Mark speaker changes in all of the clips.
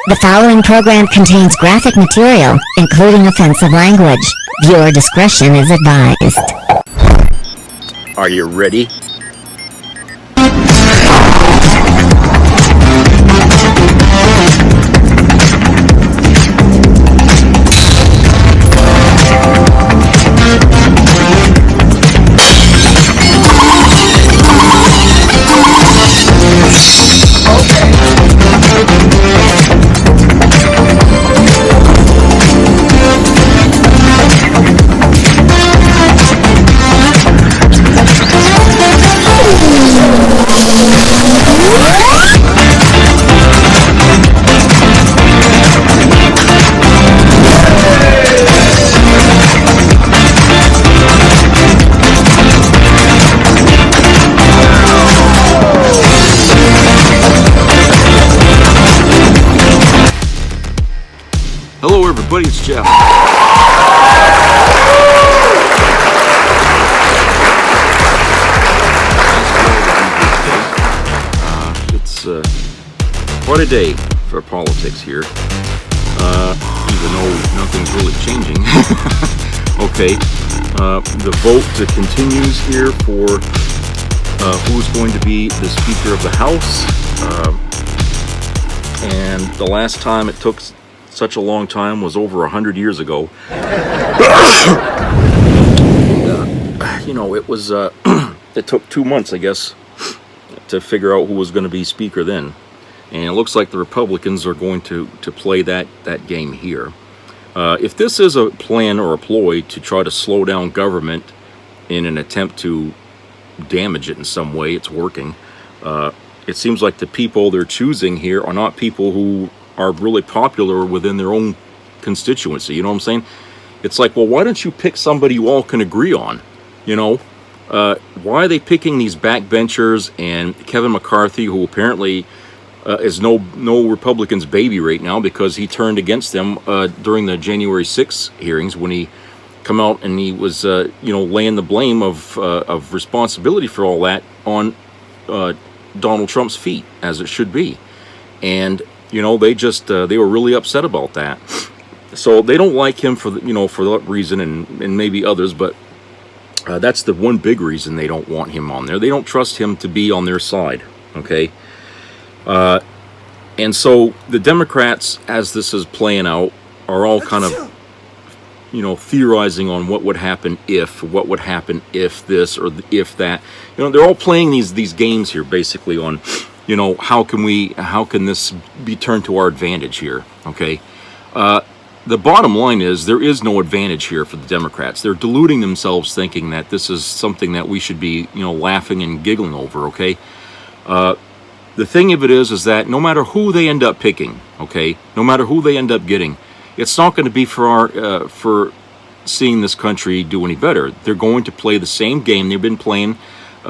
Speaker 1: The following program contains graphic material, including offensive language. Viewer discretion is advised.
Speaker 2: Are you ready? Hello everybody, it's Jeff. It's quite a day for politics here, even though nothing's really changing. Okay, the vote continues here for who's going to be the Speaker of the House, and the last time it took such a long time was over 100 years ago. It was it took 2 months, I guess, to figure out who was going to be speaker then, and it looks like the Republicans are going to play that game here. If this is a plan or a ploy to try to slow down government in an attempt to damage it in some way, it's working. It seems like the people they're choosing here are not people who are really popular within their own constituency. You know what I'm saying? It's like, well, why don't you pick somebody you all can agree on? Why are they picking these backbenchers and Kevin McCarthy, who apparently is no Republicans' baby right now because he turned against them during the January 6th hearings when he come out and he was laying the blame of responsibility for all that on Donald Trump's feet, as it should be. And they were really upset about that. So they don't like him for that reason and maybe others, but that's the one big reason they don't want him on there. They don't trust him to be on their side, okay? And so the Democrats, as this is playing out, are all kind of, theorizing on what would happen if this or if that. They're all playing these games here basically on, how can this be turned to our advantage here, okay? The bottom line is there is no advantage here for the Democrats. They're deluding themselves thinking that this is something that we should be, laughing and giggling over, okay? The thing of it is that no matter who they end up picking, okay, no matter who they end up getting, it's not going to be for seeing this country do any better. They're going to play the same game they've been playing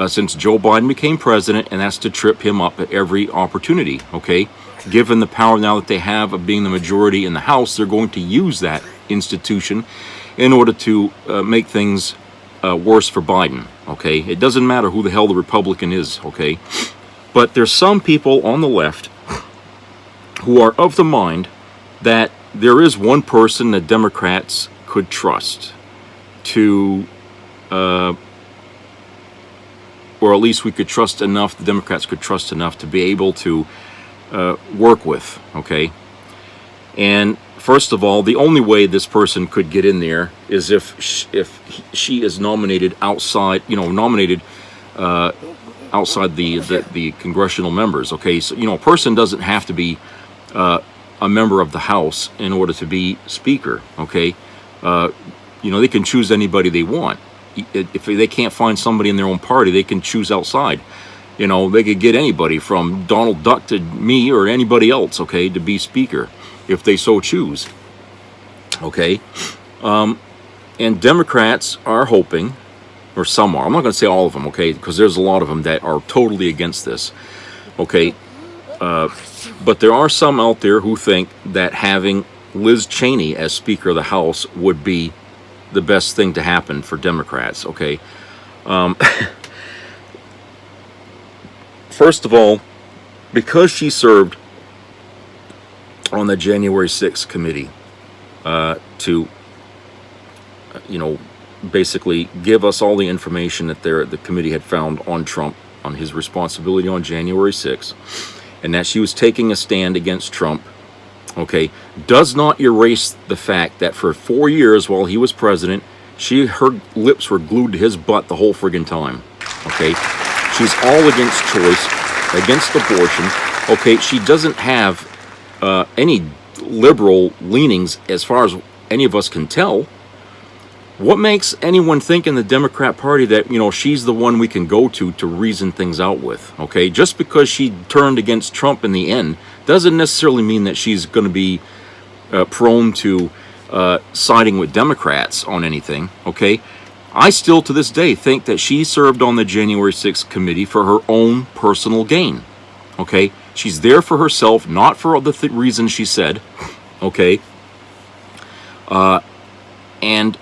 Speaker 2: since Joe Biden became president, and that's to trip him up at every opportunity, okay? Given the power now that they have of being the majority in the House, they're going to use that institution in order to make things worse for Biden, okay? It doesn't matter who the hell the Republican is, okay? But there's some people on the left who are of the mind that there is one person that Democrats could trust to or at least we could trust enough, the Democrats could trust enough to be able to work with, okay? And first of all, the only way this person could get in there is if she is nominated outside, outside the congressional members, okay? So, a person doesn't have to be a member of the House in order to be Speaker, okay? They can choose anybody they want. If they can't find somebody in their own party, they can choose outside. They could get anybody from Donald Duck to me or anybody else, okay, to be Speaker if they so choose, okay? And Democrats are hoping, or some are, I'm not going to say all of them, okay, because there's a lot of them that are totally against this, okay? But there are some out there who think that having Liz Cheney as Speaker of the House would be the best thing to happen for Democrats, okay? First of all, because she served on the January 6th committee to, basically give us all the information that the committee had found on Trump, on his responsibility on January 6th, and that she was taking a stand against Trump, okay, does not erase the fact that for 4 years while he was president, her lips were glued to his butt the whole friggin' time, okay? She's all against choice, against abortion, okay? She doesn't have any liberal leanings as far as any of us can tell. What makes anyone think in the Democrat Party that, she's the one we can go to reason things out with, okay? Just because she turned against Trump in the end doesn't necessarily mean that she's going to be prone to siding with Democrats on anything, okay? I still, to this day, think that she served on the January 6th committee for her own personal gain, okay? She's there for herself, not for the reasons she said, okay? And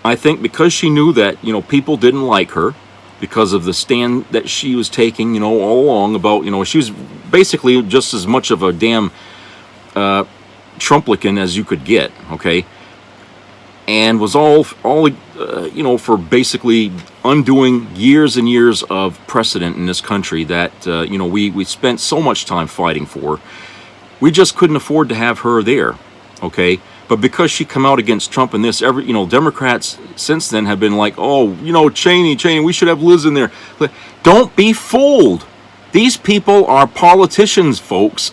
Speaker 2: I think because she knew that, people didn't like her because of the stand that she was taking, all along about, she was basically just as much of a damn Trumplican as you could get, okay? And was all for basically undoing years and years of precedent in this country that, we spent so much time fighting for. We just couldn't afford to have her there, okay? But because she come out against Trump and this, Democrats since then have been like, oh, Cheney, we should have Liz in there. But don't be fooled. These people are politicians, folks.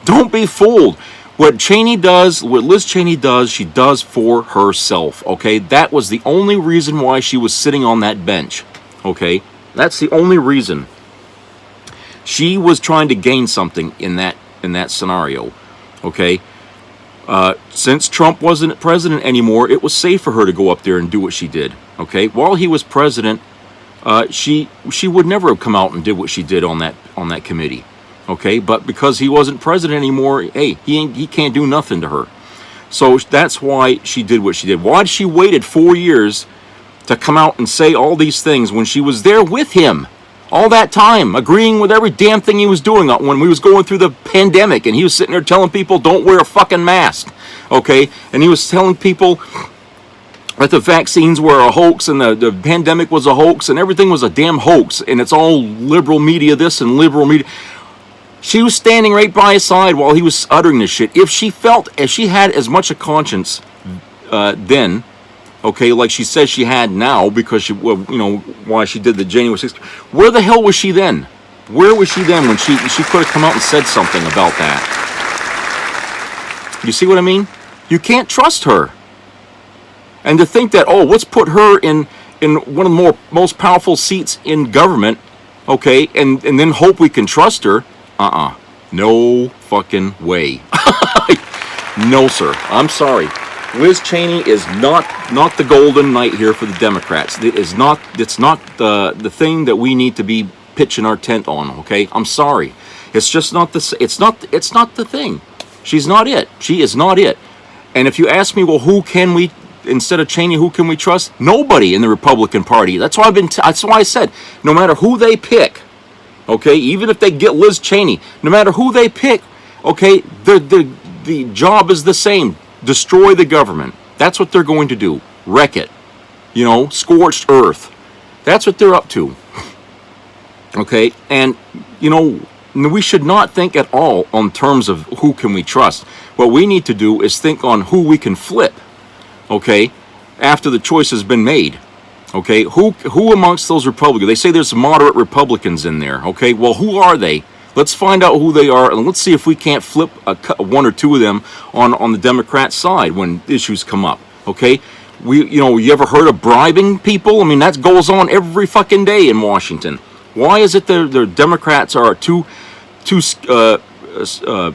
Speaker 2: Don't be fooled. What Liz Cheney does, she does for herself, okay? That was the only reason why she was sitting on that bench, okay? That's the only reason. She was trying to gain something in that scenario, okay? Since Trump wasn't president anymore, it was safe for her to go up there and do what she did, okay? While he was president, she would never have come out and did what she did on that committee. Okay, but because he wasn't president anymore, hey, he can't do nothing to her. So that's why she did what she did. Why she waited 4 years to come out and say all these things when she was there with him all that time, agreeing with every damn thing he was doing when we was going through the pandemic, and he was sitting there telling people don't wear a fucking mask, okay? And he was telling people that the vaccines were a hoax and the pandemic was a hoax and everything was a damn hoax, and it's all liberal media this and liberal media. She was standing right by his side while he was uttering this shit. If she had as much a conscience then, okay, like she says she had now because why she did the January 6th, where the hell was she then? Where was she then when she could have come out and said something about that? You see what I mean? You can't trust her. And to think that, let's put her in one of the most powerful seats in government, okay, and then hope we can trust her. No fucking way. No, sir. I'm sorry. Liz Cheney is not the golden knight here for the Democrats. It's not the thing that we need to be pitching our tent on, okay? I'm sorry. It's just not it's not the thing. She's not it. She is not it. And if you ask me, well, who can we, instead of Cheney, who can we trust? Nobody in the Republican Party. That's why I said, no matter who they pick, okay, even if they get Liz Cheney, no matter who they pick, okay, the job is the same. Destroy the government. That's what they're going to do. Wreck it. Scorched earth. That's what they're up to. Okay, and, we should not think at all on terms of who can we trust. What we need to do is think on who we can flip, okay, after the choice has been made. Okay, who amongst those Republicans? They say there's moderate Republicans in there. Okay, well, who are they? Let's find out who they are, and let's see if we can't flip one or two of them on the Democrat side when issues come up. Okay, you ever heard of bribing people? I mean, that goes on every fucking day in Washington. Why is it the Democrats are too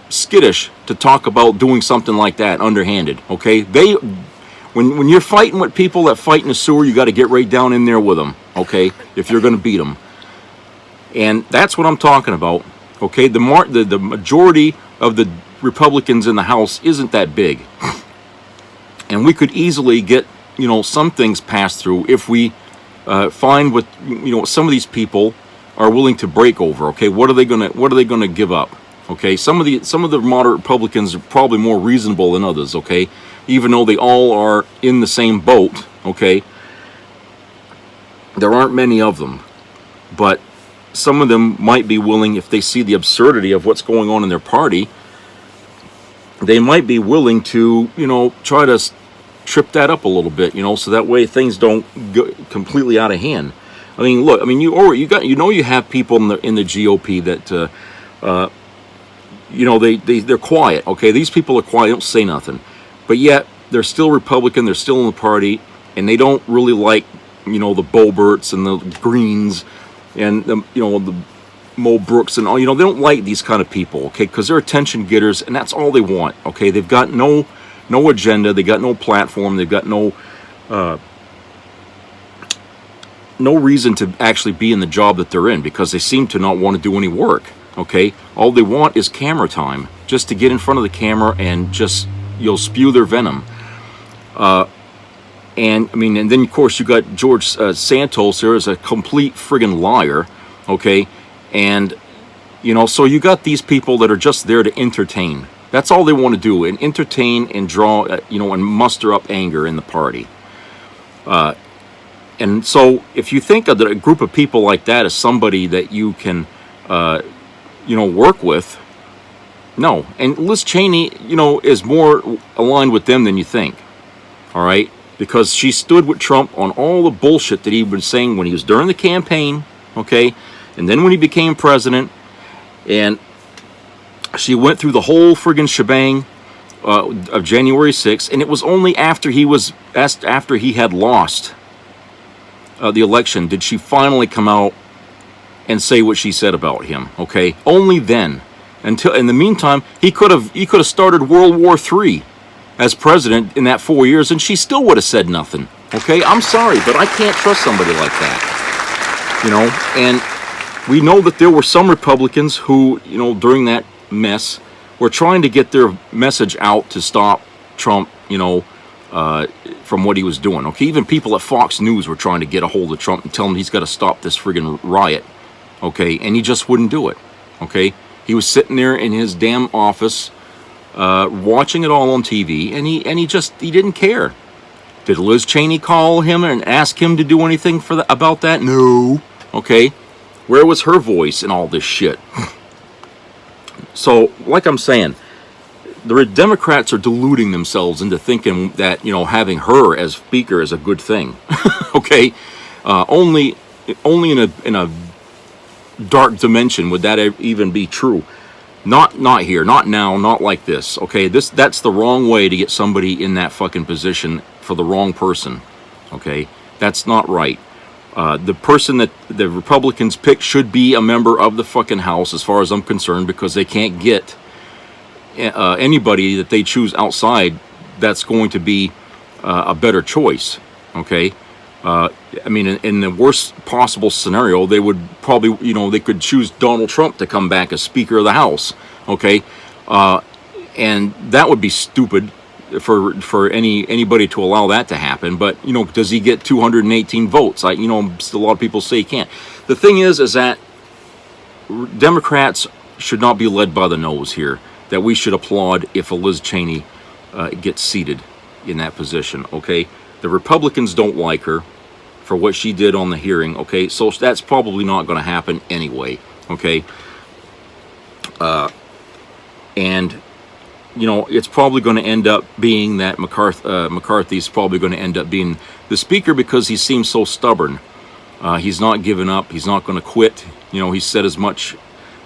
Speaker 2: skittish to talk about doing something like that, underhanded? Okay, When you're fighting with people that fight in the sewer, you got to get right down in there with them, okay, if you're going to beat them. And that's what I'm talking about, okay? The majority of the Republicans in the House isn't that big. And we could easily get, some things passed through if we find what, some of these people are willing to break over, okay? What are they going to give up? Okay, some of the moderate Republicans are probably more reasonable than others. Okay, even though they all are in the same boat. Okay, there aren't many of them, but some of them might be willing, if they see the absurdity of what's going on in their party, they might be willing to, try to trip that up a little bit, so that way things don't go completely out of hand. I mean, look, you have people in the GOP that, they're quiet. Okay, these people are quiet, don't say nothing, but yet they're still Republican, they're still in the party, and they don't really like, the Boeberts and the Greens, and the Mo Brooks and all. They don't like these kind of people. Okay, because they're attention getters, and that's all they want. Okay, they've got no agenda, they got no platform, they've got no reason to actually be in the job that they're in, because they seem to not want to do any work. Okay, all they want is camera time, just to get in front of the camera and just spew their venom. And then of course you got George Santos there as a complete friggin' liar. Okay, and so you got these people that are just there to entertain. That's all they want to do, and entertain and draw, and muster up anger in the party. And so if you think of a group of people like that as somebody that you can, work with, no. And Liz Cheney, is more aligned with them than you think. All right? Because she stood with Trump on all the bullshit that he'd been saying when he was during the campaign, okay? And then when he became president, and she went through the whole friggin' shebang of January 6th, and it was only after he had lost the election did she finally come out and say what she said about him. Okay, only then. Until in the meantime, he could have started World War III as president in that 4 years, and she still would have said nothing. Okay, I'm sorry, but I can't trust somebody like that. And we know that there were some Republicans who, during that mess, were trying to get their message out to stop Trump, from what he was doing. Okay, even people at Fox News were trying to get a hold of Trump and tell him he's got to stop this friggin' riot. Okay, and he just wouldn't do it. Okay, he was sitting there in his damn office, watching it all on TV, and he didn't care. Did Liz Cheney call him and ask him to do anything about that? No. Okay, where was her voice in all this shit? So, like I'm saying, the Democrats are deluding themselves into thinking that, having her as speaker is a good thing. Okay, only in a dark dimension would that even be true. Not here, not now, not like this. Okay, that's the wrong way to get somebody in that fucking position for the wrong person. Okay, that's not right. The person that the Republicans pick should be a member of the fucking House, as far as I'm concerned, because they can't get anybody that they choose outside that's going to be a better choice. Okay, in the worst possible scenario, they would probably, they could choose Donald Trump to come back as Speaker of the House. Okay, and that would be stupid for anybody to allow that to happen. But does he get 218 votes? A lot of people say he can't. The thing is that Democrats should not be led by the nose here. That we should applaud if a Liz Cheney gets seated in that position. Okay, the Republicans don't like her for what she did on the hearing. Okay, so that's probably not going to happen anyway. Okay, and it's probably going to end up being that McCarthy's probably going to end up being the speaker, because he seems so stubborn. He's not giving up. He's not going to quit. He said as much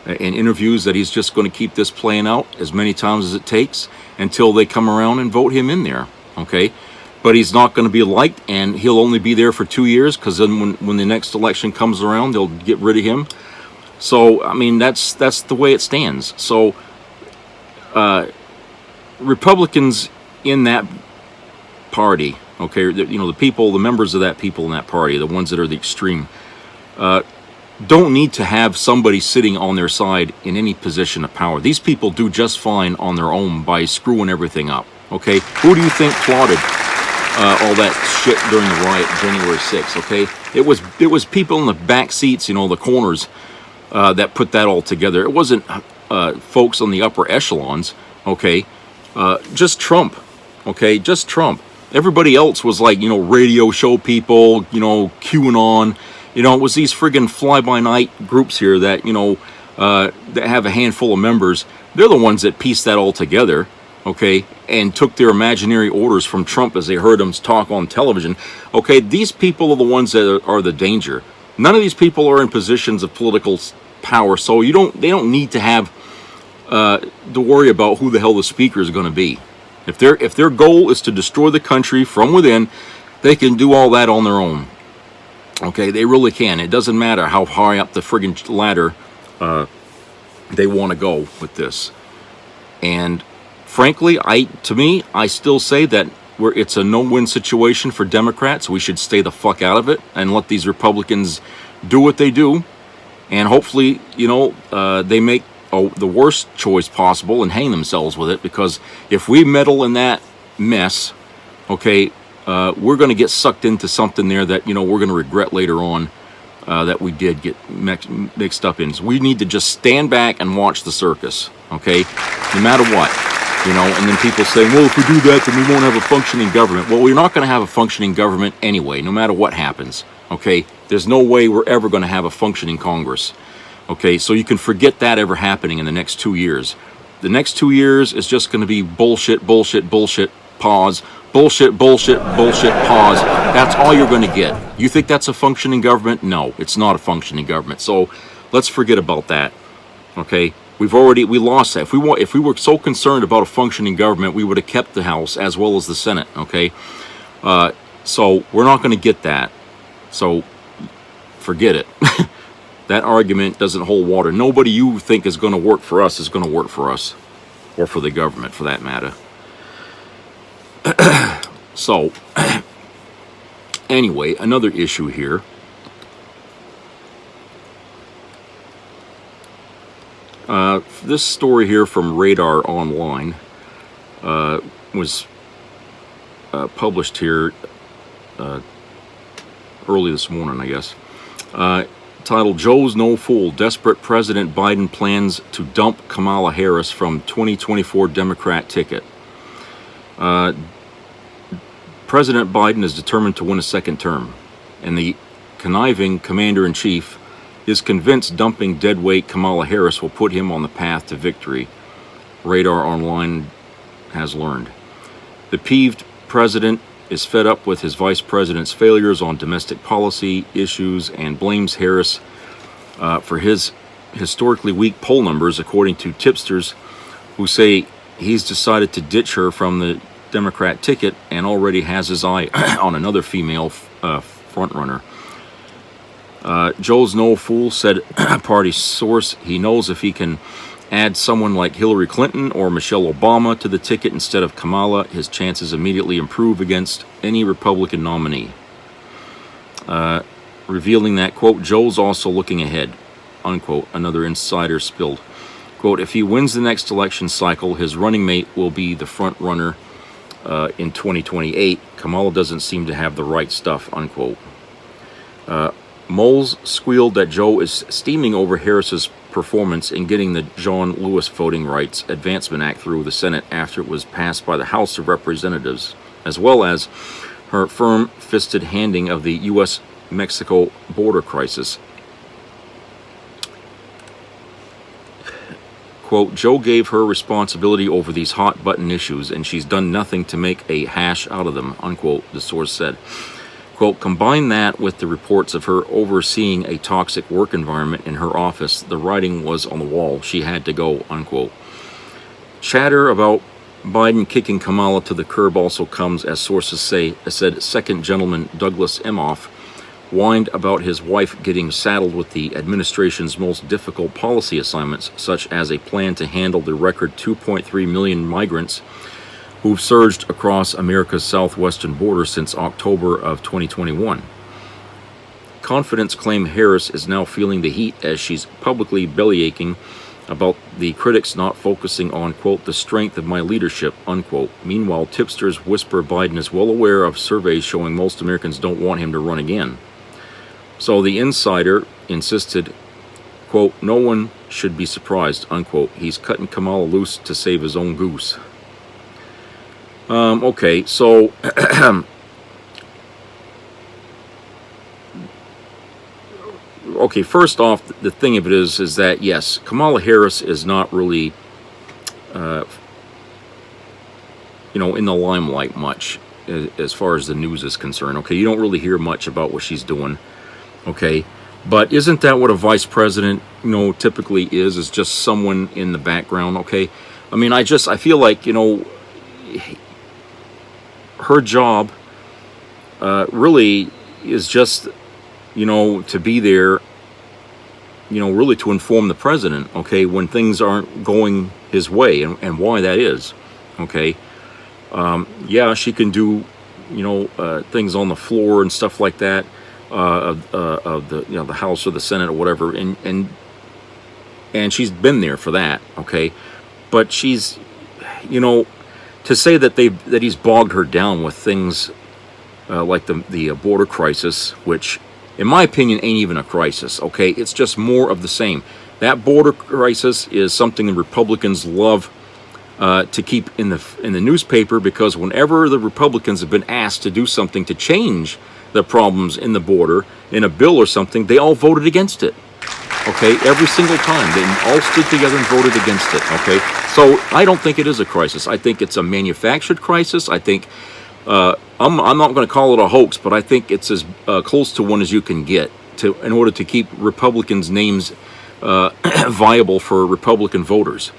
Speaker 2: in interviews that he's just going to keep this playing out as many times as it takes until they come around and vote him in there. Okay, but he's not going to be liked, and he'll only be there for 2 years, because then when the next election comes around, they'll get rid of him. So that's the way it stands. So Republicans in that party, okay, the people, the members of that people in that party, the ones that are the extreme, don't need to have somebody sitting on their side in any position of power. These people do just fine on their own by screwing everything up. Okay, who do you think plotted all that shit during the riot January 6th? Okay, it was people in the back seats, the corners, that put that all together. It wasn't folks on the upper echelons, okay, just Trump, okay, just Trump. Everybody else was like, radio show people, QAnon, it was these friggin' fly-by-night groups here that, that have a handful of members. They're the ones that pieced that all together, okay, and took their imaginary orders from Trump as they heard him talk on television. Okay, these people are the ones that are the danger. None of these people are in positions of political power, so they don't need to have to worry about who the hell the speaker is going to be. If their goal is to destroy the country from within, they can do all that on their own. Okay, they really can. It doesn't matter how high up the friggin' ladder they want to go with this. And frankly, I still say that it's a no-win situation for Democrats. We should stay the fuck out of it and let these Republicans do what they do. And hopefully, they make the worst choice possible and hang themselves with it. Because if we meddle in that mess, okay, we're going to get sucked into something there that, we're going to regret later on that we did get mixed up in. So we need to just stand back and watch the circus, okay, no matter what. And then people say, well, if we do that, then we won't have a functioning government. Well, we're not going to have a functioning government anyway, no matter what happens, okay? There's no way we're ever going to have a functioning Congress, okay? So you can forget that ever happening in the next 2 years. The next 2 years is just going to be bullshit, bullshit, bullshit, pause, bullshit, bullshit, bullshit, pause. That's all you're going to get. You think that's a functioning government? No, it's not a functioning government. So let's forget about that, okay? We lost that. If we were so concerned about a functioning government, we would have kept the House as well as the Senate, okay? So we're not going to get that. So forget it. That argument doesn't hold water. Nobody you think is going to work for us is going to work for us, or for the government for that matter. So anyway, another issue here. This story here from Radar Online was published here early this morning, I guess. Titled, Joe's No Fool, Desperate President Biden Plans to Dump Kamala Harris from 2024 Democrat Ticket. President Biden is determined to win a second term, and the conniving commander-in-chief is convinced dumping deadweight Kamala Harris will put him on the path to victory, Radar Online has learned. The peeved president is fed up with his vice president's failures on domestic policy issues and blames Harris for his historically weak poll numbers, according to tipsters who say he's decided to ditch her from the Democrat ticket and already has his eye on another female frontrunner. Joe's no fool, said a party source. He knows if he can add someone like Hillary Clinton or Michelle Obama to the ticket instead of Kamala, his chances immediately improve against any Republican nominee. Revealing that, quote, Joe's also looking ahead, unquote, another insider spilled. Quote, if he wins the next election cycle, his running mate will be the front runner in 2028. Kamala doesn't seem to have the right stuff, unquote. Moles squealed that Joe is steaming over Harris's performance in getting the John Lewis Voting Rights Advancement Act through the Senate after it was passed by the House of Representatives, as well as her firm-fisted handling of the U.S.-Mexico border crisis. Quote, Joe gave her responsibility over these hot-button issues, and she's done nothing to make a hash out of them, unquote, the source said. Quote, combine that with the reports of her overseeing a toxic work environment in her office. The writing was on the wall. She had to go, unquote. Chatter about Biden kicking Kamala to the curb also comes, as sources said second gentleman Douglas Emhoff whined about his wife getting saddled with the administration's most difficult policy assignments, such as a plan to handle the record 2.3 million migrants who've surged across America's southwestern border since October of 2021. Confidence claim Harris is now feeling the heat as she's publicly bellyaching about the critics not focusing on, quote, the strength of my leadership, unquote. Meanwhile, tipsters whisper Biden is well aware of surveys showing most Americans don't want him to run again. So the insider insisted, quote, "No one should be surprised," unquote. He's cutting Kamala loose to save his own goose. Okay, so okay, first off, the thing of it is that yes, Kamala Harris is not really, in the limelight much as far as the news is concerned. Okay, you don't really hear much about what she's doing. Okay, but isn't that what a vice president, typically is just someone in the background? Okay, I mean, I feel like, her job really is just, to be there, really to inform the president, okay, when things aren't going his way, and why that is, okay. Yeah, she can do, things on the floor and stuff like that, of the, the House or the Senate or whatever, and she's been there for that, okay. But she's, to say that he's bogged her down with things like the border crisis, which, in my opinion, ain't even a crisis. Okay, it's just more of the same. That border crisis is something the Republicans love to keep in the newspaper, because whenever the Republicans have been asked to do something to change the problems in the border in a bill or something, they all voted against it. Okay, every single time they all stood together and voted against it. Okay, so I don't think it is a crisis. I think it's a manufactured crisis. I think I'm not going to call it a hoax, but I think it's as close to one as you can get in order to keep Republicans' names viable for Republican voters.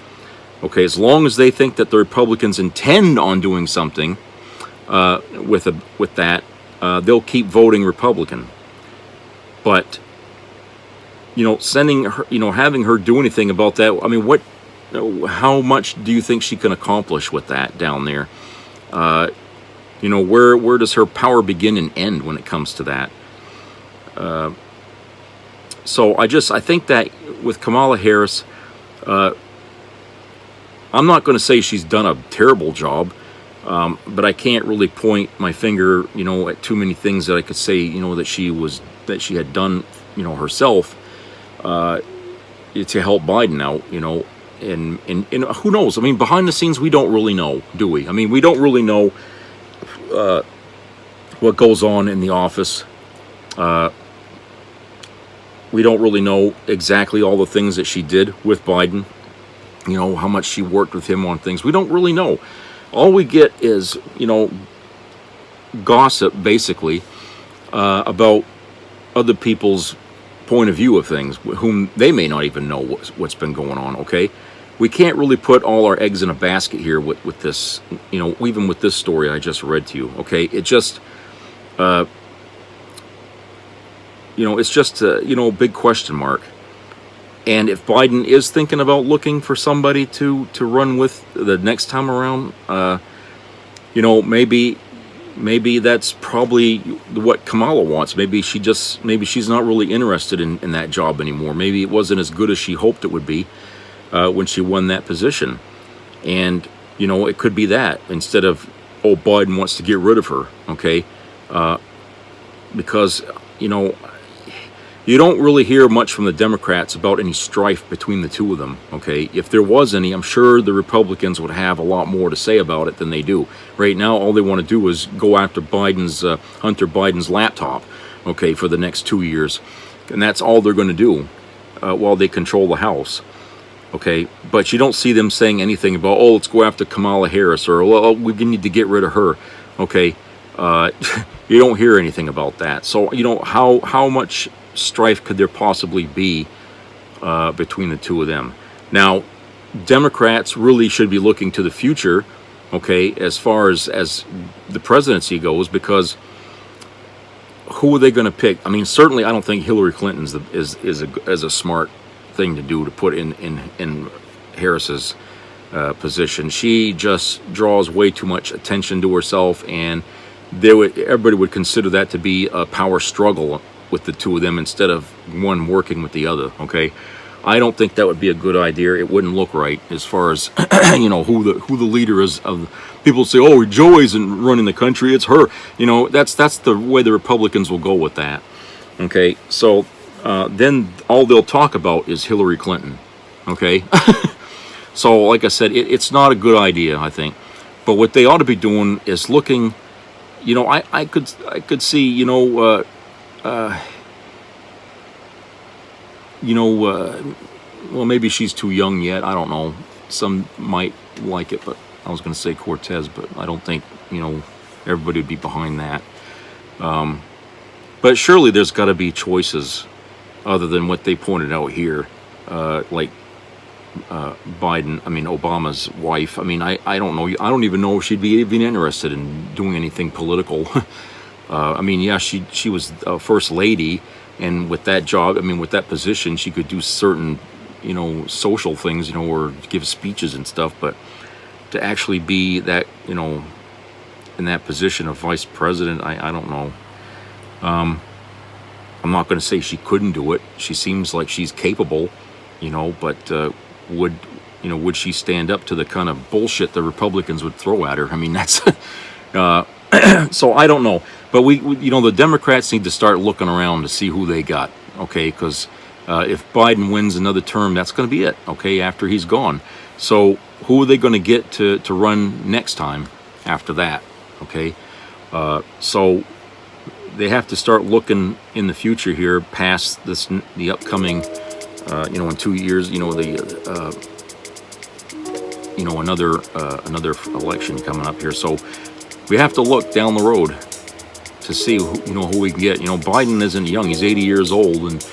Speaker 2: Okay, as long as they think that the Republicans intend on doing something with that, they'll keep voting Republican. But sending her, having her do anything about that, I mean, how much do you think she can accomplish with that down there? Where does her power begin and end when it comes to that? So I think that with Kamala Harris, I'm not going to say she's done a terrible job, but I can't really point my finger, at too many things that I could say, that she had done, herself, to help Biden out, and who knows? I mean, behind the scenes, we don't really know, do we? I mean, we don't really know what goes on in the office. We don't really know exactly all the things that she did with Biden, how much she worked with him on things. We don't really know. All we get is, gossip, basically, about other people's point of view of things, whom they may not even know what's been going on, okay? We can't really put all our eggs in a basket here with this, even with this story I just read to you, okay? It just, it's just a big question mark. And if Biden is thinking about looking for somebody to run with the next time around, maybe that's probably what Kamala wants. Maybe she's not really interested in that job anymore. Maybe it wasn't as good as she hoped it would be when she won that position. And, it could be that instead of, Biden wants to get rid of her, okay? Because, you don't really hear much from the Democrats about any strife between the two of them, okay? If there was any, I'm sure the Republicans would have a lot more to say about it than they do. Right now, all they want to do is go after Hunter Biden's laptop, okay, for the next 2 years. And that's all they're going to do while they control the House, okay? But you don't see them saying anything about, let's go after Kamala Harris, or, we need to get rid of her, okay? You don't hear anything about that. So, how much strife could there possibly be between the two of them? Now, Democrats really should be looking to the future, okay, as far as the presidency goes, because who are they going to pick? I mean, certainly I don't think Hillary Clinton's is a smart thing to do, to put in Harris's position. She just draws way too much attention to herself, and everybody would consider that to be a power struggle with the two of them instead of one working with the other, okay? I don't think that would be a good idea. It wouldn't look right as far as, who the leader is of. People say, Joe isn't running the country, it's her. That's the way the Republicans will go with that, okay? So, then all they'll talk about is Hillary Clinton. Okay? So, like I said, it's not a good idea, I think. But what they ought to be doing is looking, I could see, well, maybe she's too young yet. I don't know. Some might like it, but I was going to say Cortez, but I don't think, everybody would be behind that. But surely there's got to be choices other than what they pointed out here, like Obama's wife. I don't know. I don't even know if she'd be even interested in doing anything political. She was a first lady, and with that job, with that position, she could do certain, social things, or give speeches and stuff. But to actually be that, in that position of vice president, I don't know. I'm not going to say she couldn't do it. She seems like she's capable, but would she stand up to the kind of bullshit the Republicans would throw at her? That's so I don't know. But the Democrats need to start looking around to see who they got, okay? Because if Biden wins another term, that's going to be it, okay, after he's gone. So who are they going to get to run next time after that, okay? So they have to start looking in the future here past the upcoming, in 2 years, another election coming up here. So we have to look down the road to see who we can get. Biden isn't young; he's 80 years old, and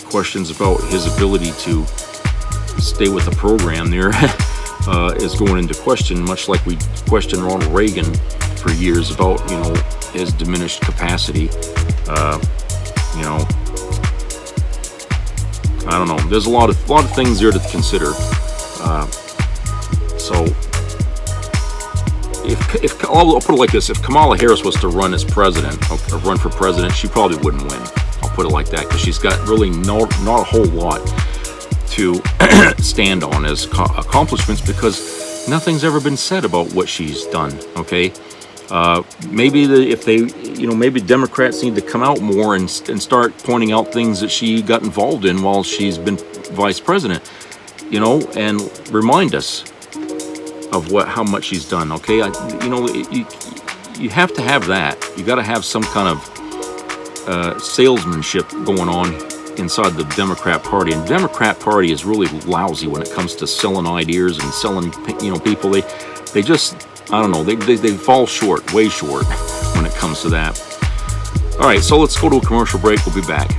Speaker 2: questions about his ability to stay with the program there is going into question. Much like we questioned Ronald Reagan for years about his diminished capacity. I don't know. There's a lot of things there to consider. So if I'll put it like this: if Kamala Harris was to run as president, or run for president, she probably wouldn't win. I'll put it like that, because she's got really not a whole lot to stand on as accomplishments, because nothing's ever been said about what she's done. Okay, maybe maybe Democrats need to come out more and start pointing out things that she got involved in while she's been vice president, and remind us of how much she's done. Okay, you have to have that. You got to have some kind of salesmanship going on inside the Democrat Party, and the Democrat Party is really lousy when it comes to selling ideas and selling people. They just, I don't know, they fall short, way short when it comes to that. All right, so let's go to a commercial break. We'll be back.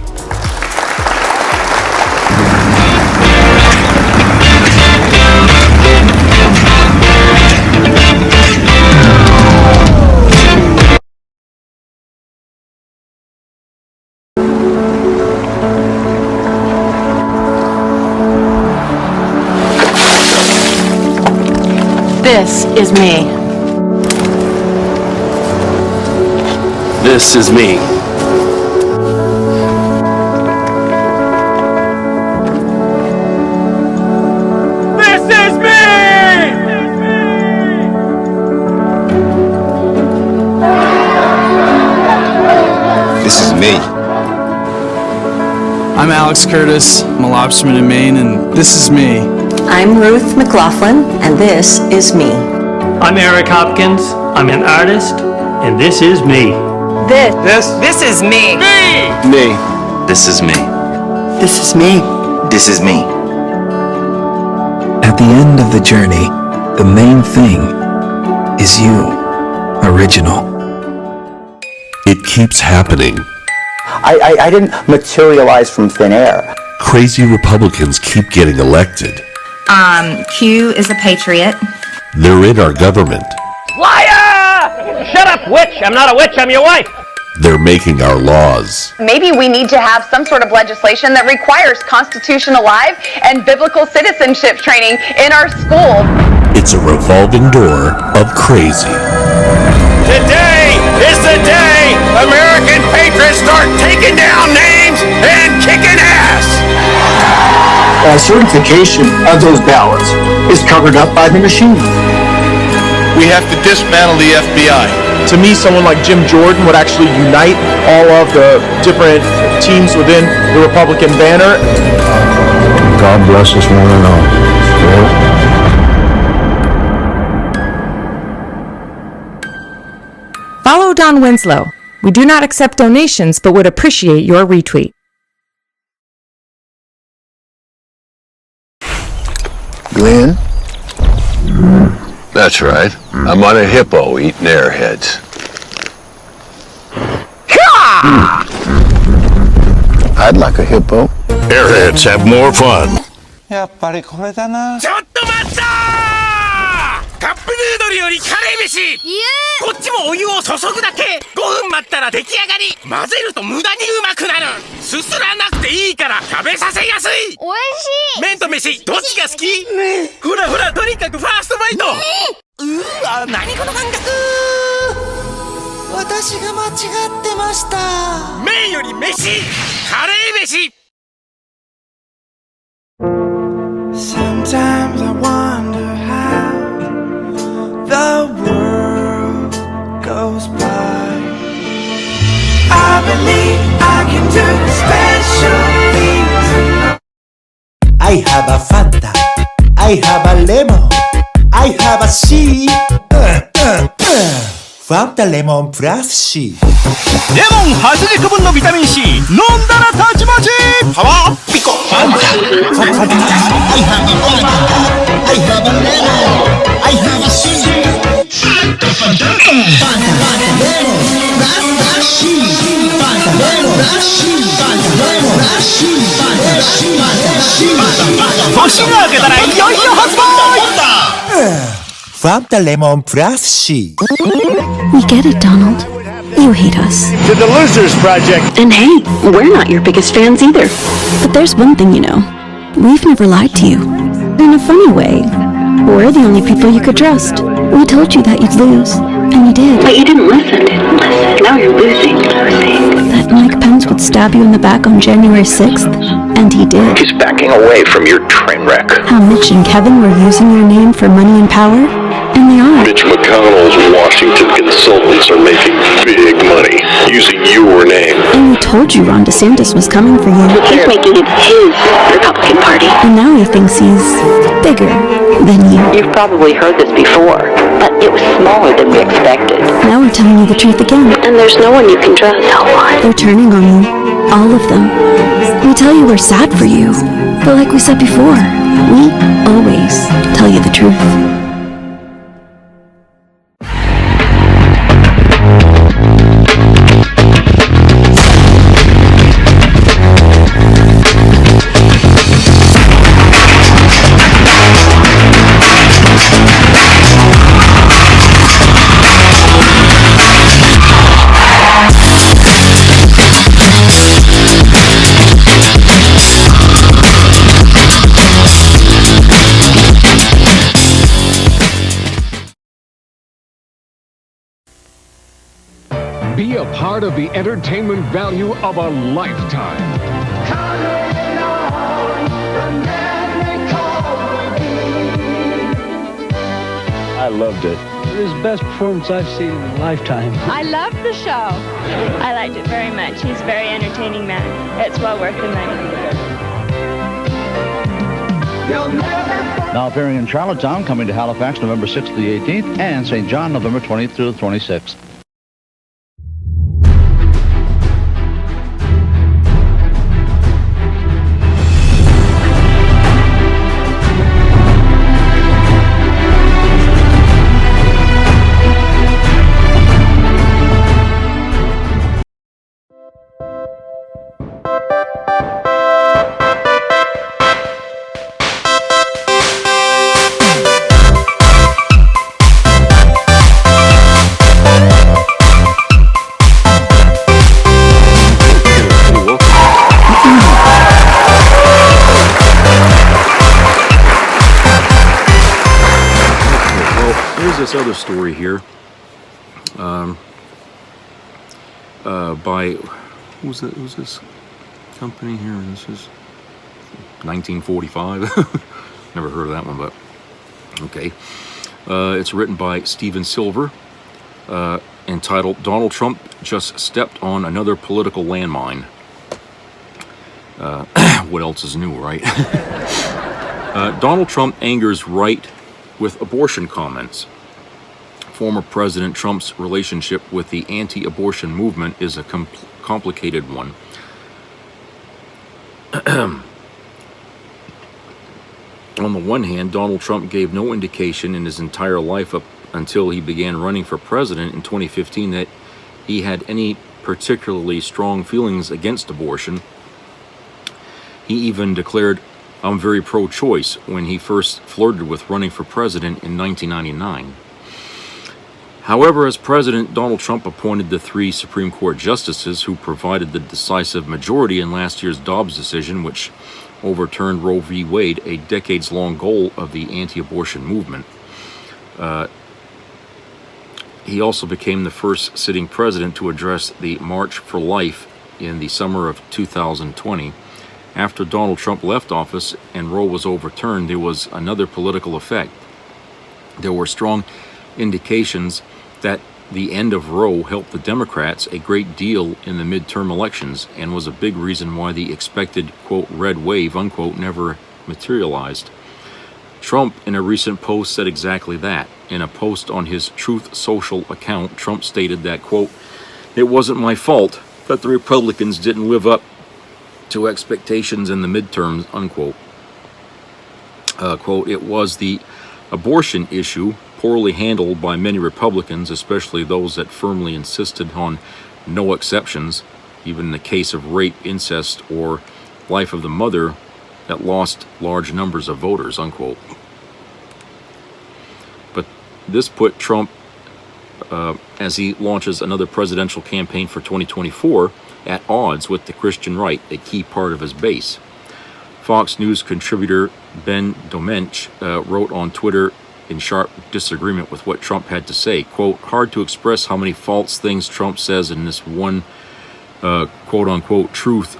Speaker 3: This is me.
Speaker 4: This is me.
Speaker 5: This is me!
Speaker 6: This is me.
Speaker 7: I'm Alex Curtis. I'm a lobsterman in Maine, and this is me.
Speaker 8: I'm Ruth McLaughlin, and this is me.
Speaker 9: I'm Eric Hopkins. I'm an artist, and this is me.
Speaker 3: This is me.
Speaker 4: Me.
Speaker 6: This is me.
Speaker 8: This is me.
Speaker 6: This is me.
Speaker 10: At the end of the journey, the main thing is you, original.
Speaker 11: It keeps happening.
Speaker 12: I didn't materialize from thin air.
Speaker 11: Crazy Republicans keep getting elected.
Speaker 13: Q is a patriot.
Speaker 11: They're in our government.
Speaker 5: Liar! Shut up, witch! I'm not a witch, I'm your wife!
Speaker 11: They're making our laws.
Speaker 14: Maybe we need to have some sort of legislation that requires constitutional life and biblical citizenship training in our schools.
Speaker 11: It's a revolving door of crazy.
Speaker 5: Today is the day American patriots start taking down names and kicking ass!
Speaker 12: Certification of those ballots is covered up by the machine.
Speaker 15: We have to dismantle the FBI.
Speaker 4: To me, someone like Jim Jordan would actually unite all of the different teams within the Republican banner.
Speaker 10: God bless us one and all.
Speaker 15: Follow Don Winslow. We do not accept donations, but would appreciate your retweet.
Speaker 16: Glenn? That's right. I'm on a hippo eating airheads. I'd like a hippo.
Speaker 11: Airheads have more fun.
Speaker 5: やっぱりこれだな。ちょっと待ったー！カップヌードルよりカレー飯。こっちもお湯を注ぐだけ。5分待ったら出来上がり。混ぜると無駄にうまくなる。すすらなくていいから食べさせやすい。おいしい。麺と飯どっちが好き？ほらほら、とにかくファーストバイト。何この感覚。私が間違ってました。麺より飯、カレー飯。
Speaker 17: Sometimes I wonder how the world goes by. I believe I can do special things.
Speaker 18: I have a Fanta, I have a lemon, I have a C. Fanta Lemon Plus C.
Speaker 5: レモン80個分のビタミン C 飲んだらたちまちパワーピコファンタ I have a Fanta, I have a lemon, I have a C. Fanta Lemon Plus C. Fanta Lemon Plus C. Fanta Lemon Plus C. Fanta C. Fanta C. 年が明けたらいよいよ発売。
Speaker 18: Fanta Lemon Plus C.
Speaker 19: We get it, Donald. You hate us.
Speaker 5: To the Losers Project.
Speaker 19: And hey, we're not your biggest fans either. But there's one thing you know. We've never lied to you. In a funny way. We're the only people you could trust. We told you that you'd lose. And you did. But you didn't listen. Now you're losing. That Mike Pence would stab you in the back on January 6th. And he did.
Speaker 16: He's backing away from your train wreck.
Speaker 19: How Mitch and Kevin were using your name for money and power. And they are.
Speaker 16: Mitch McConnell's Washington consultants are making big money using your name.
Speaker 19: And we told you Ron DeSantis was coming for you. He's making it his Republican Party. And now he thinks he's bigger than you.
Speaker 8: You've probably heard this before, but it was smaller than we expected.
Speaker 19: Now we're telling you the truth again.
Speaker 8: And there's no one you can trust. No one.
Speaker 19: They're turning on you. All of them. We tell you we're sad for you. But like we said before, we always tell you the truth.
Speaker 20: Be a part of the entertainment value of a lifetime.
Speaker 21: I loved it.
Speaker 22: It was the best performance I've seen in a lifetime.
Speaker 23: I loved the show. I liked it very much. He's a very entertaining man. It's well worth the money.
Speaker 24: Now appearing in Charlottetown, coming to Halifax November 6th to the 18th, and St. John November 20th through the 26th.
Speaker 2: This other story here by who's this company here? This is 1945. Never heard of that one, but okay. It's written by Stephen Silver. entitled "Donald Trump Just Stepped on Another Political Landmine." What else is new, right? Donald Trump angers right with abortion comments. Former President Trump's relationship with the anti-abortion movement is a complicated one. On the one hand, Donald Trump gave no indication in his entire life up until he began running for president in 2015 that he had any particularly strong feelings against abortion. He even declared, "I'm very pro-choice," when he first flirted with running for president in 1999. However, as president, Donald Trump appointed the 3 Supreme Court justices who provided the decisive majority in last year's Dobbs decision, which overturned Roe v. Wade, a decades-long goal of the anti-abortion movement. He also became the first sitting president to address the March for Life in the summer of 2020. After Donald Trump left office and Roe was overturned, there was another political effect. There were strong indications that the end of Roe helped the Democrats a great deal in the midterm elections and was a big reason why the expected, quote, red wave, unquote, never materialized. Trump, in a recent post, said exactly that. In a post on his Truth Social account, Trump stated that, quote, "It wasn't my fault that the Republicans didn't live up to expectations in the midterms," unquote. Quote, "It was the abortion issue, poorly handled by many Republicans, especially those that firmly insisted on no exceptions, even in the case of rape, incest, or life of the mother, that lost large numbers of voters," unquote. But this put Trump, as he launches another presidential campaign for 2024, at odds with the Christian right, a key part of his base. Fox News contributor Ben Domenech wrote on Twitter in sharp disagreement with what Trump had to say. Quote, "Hard to express how many false things Trump says in this one, quote-unquote, truth,"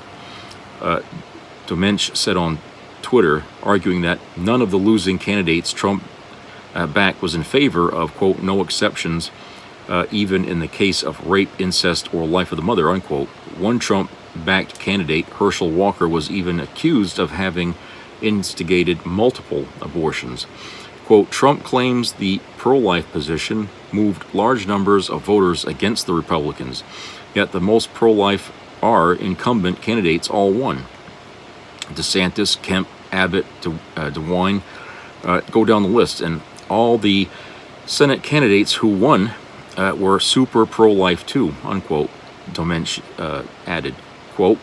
Speaker 2: Domenech said on Twitter, arguing that none of the losing candidates Trump backed was in favor of, quote, no exceptions, even in the case of rape, incest, or life of the mother, unquote. One Trump-backed candidate, Herschel Walker, was even accused of having instigated multiple abortions. Quote, "Trump claims the pro-life position moved large numbers of voters against the Republicans, yet the most pro-life are incumbent candidates all won. DeSantis, Kemp, Abbott, DeWine, go down the list, and all the Senate candidates who won were super pro-life too," unquote, Domenech added. Quote,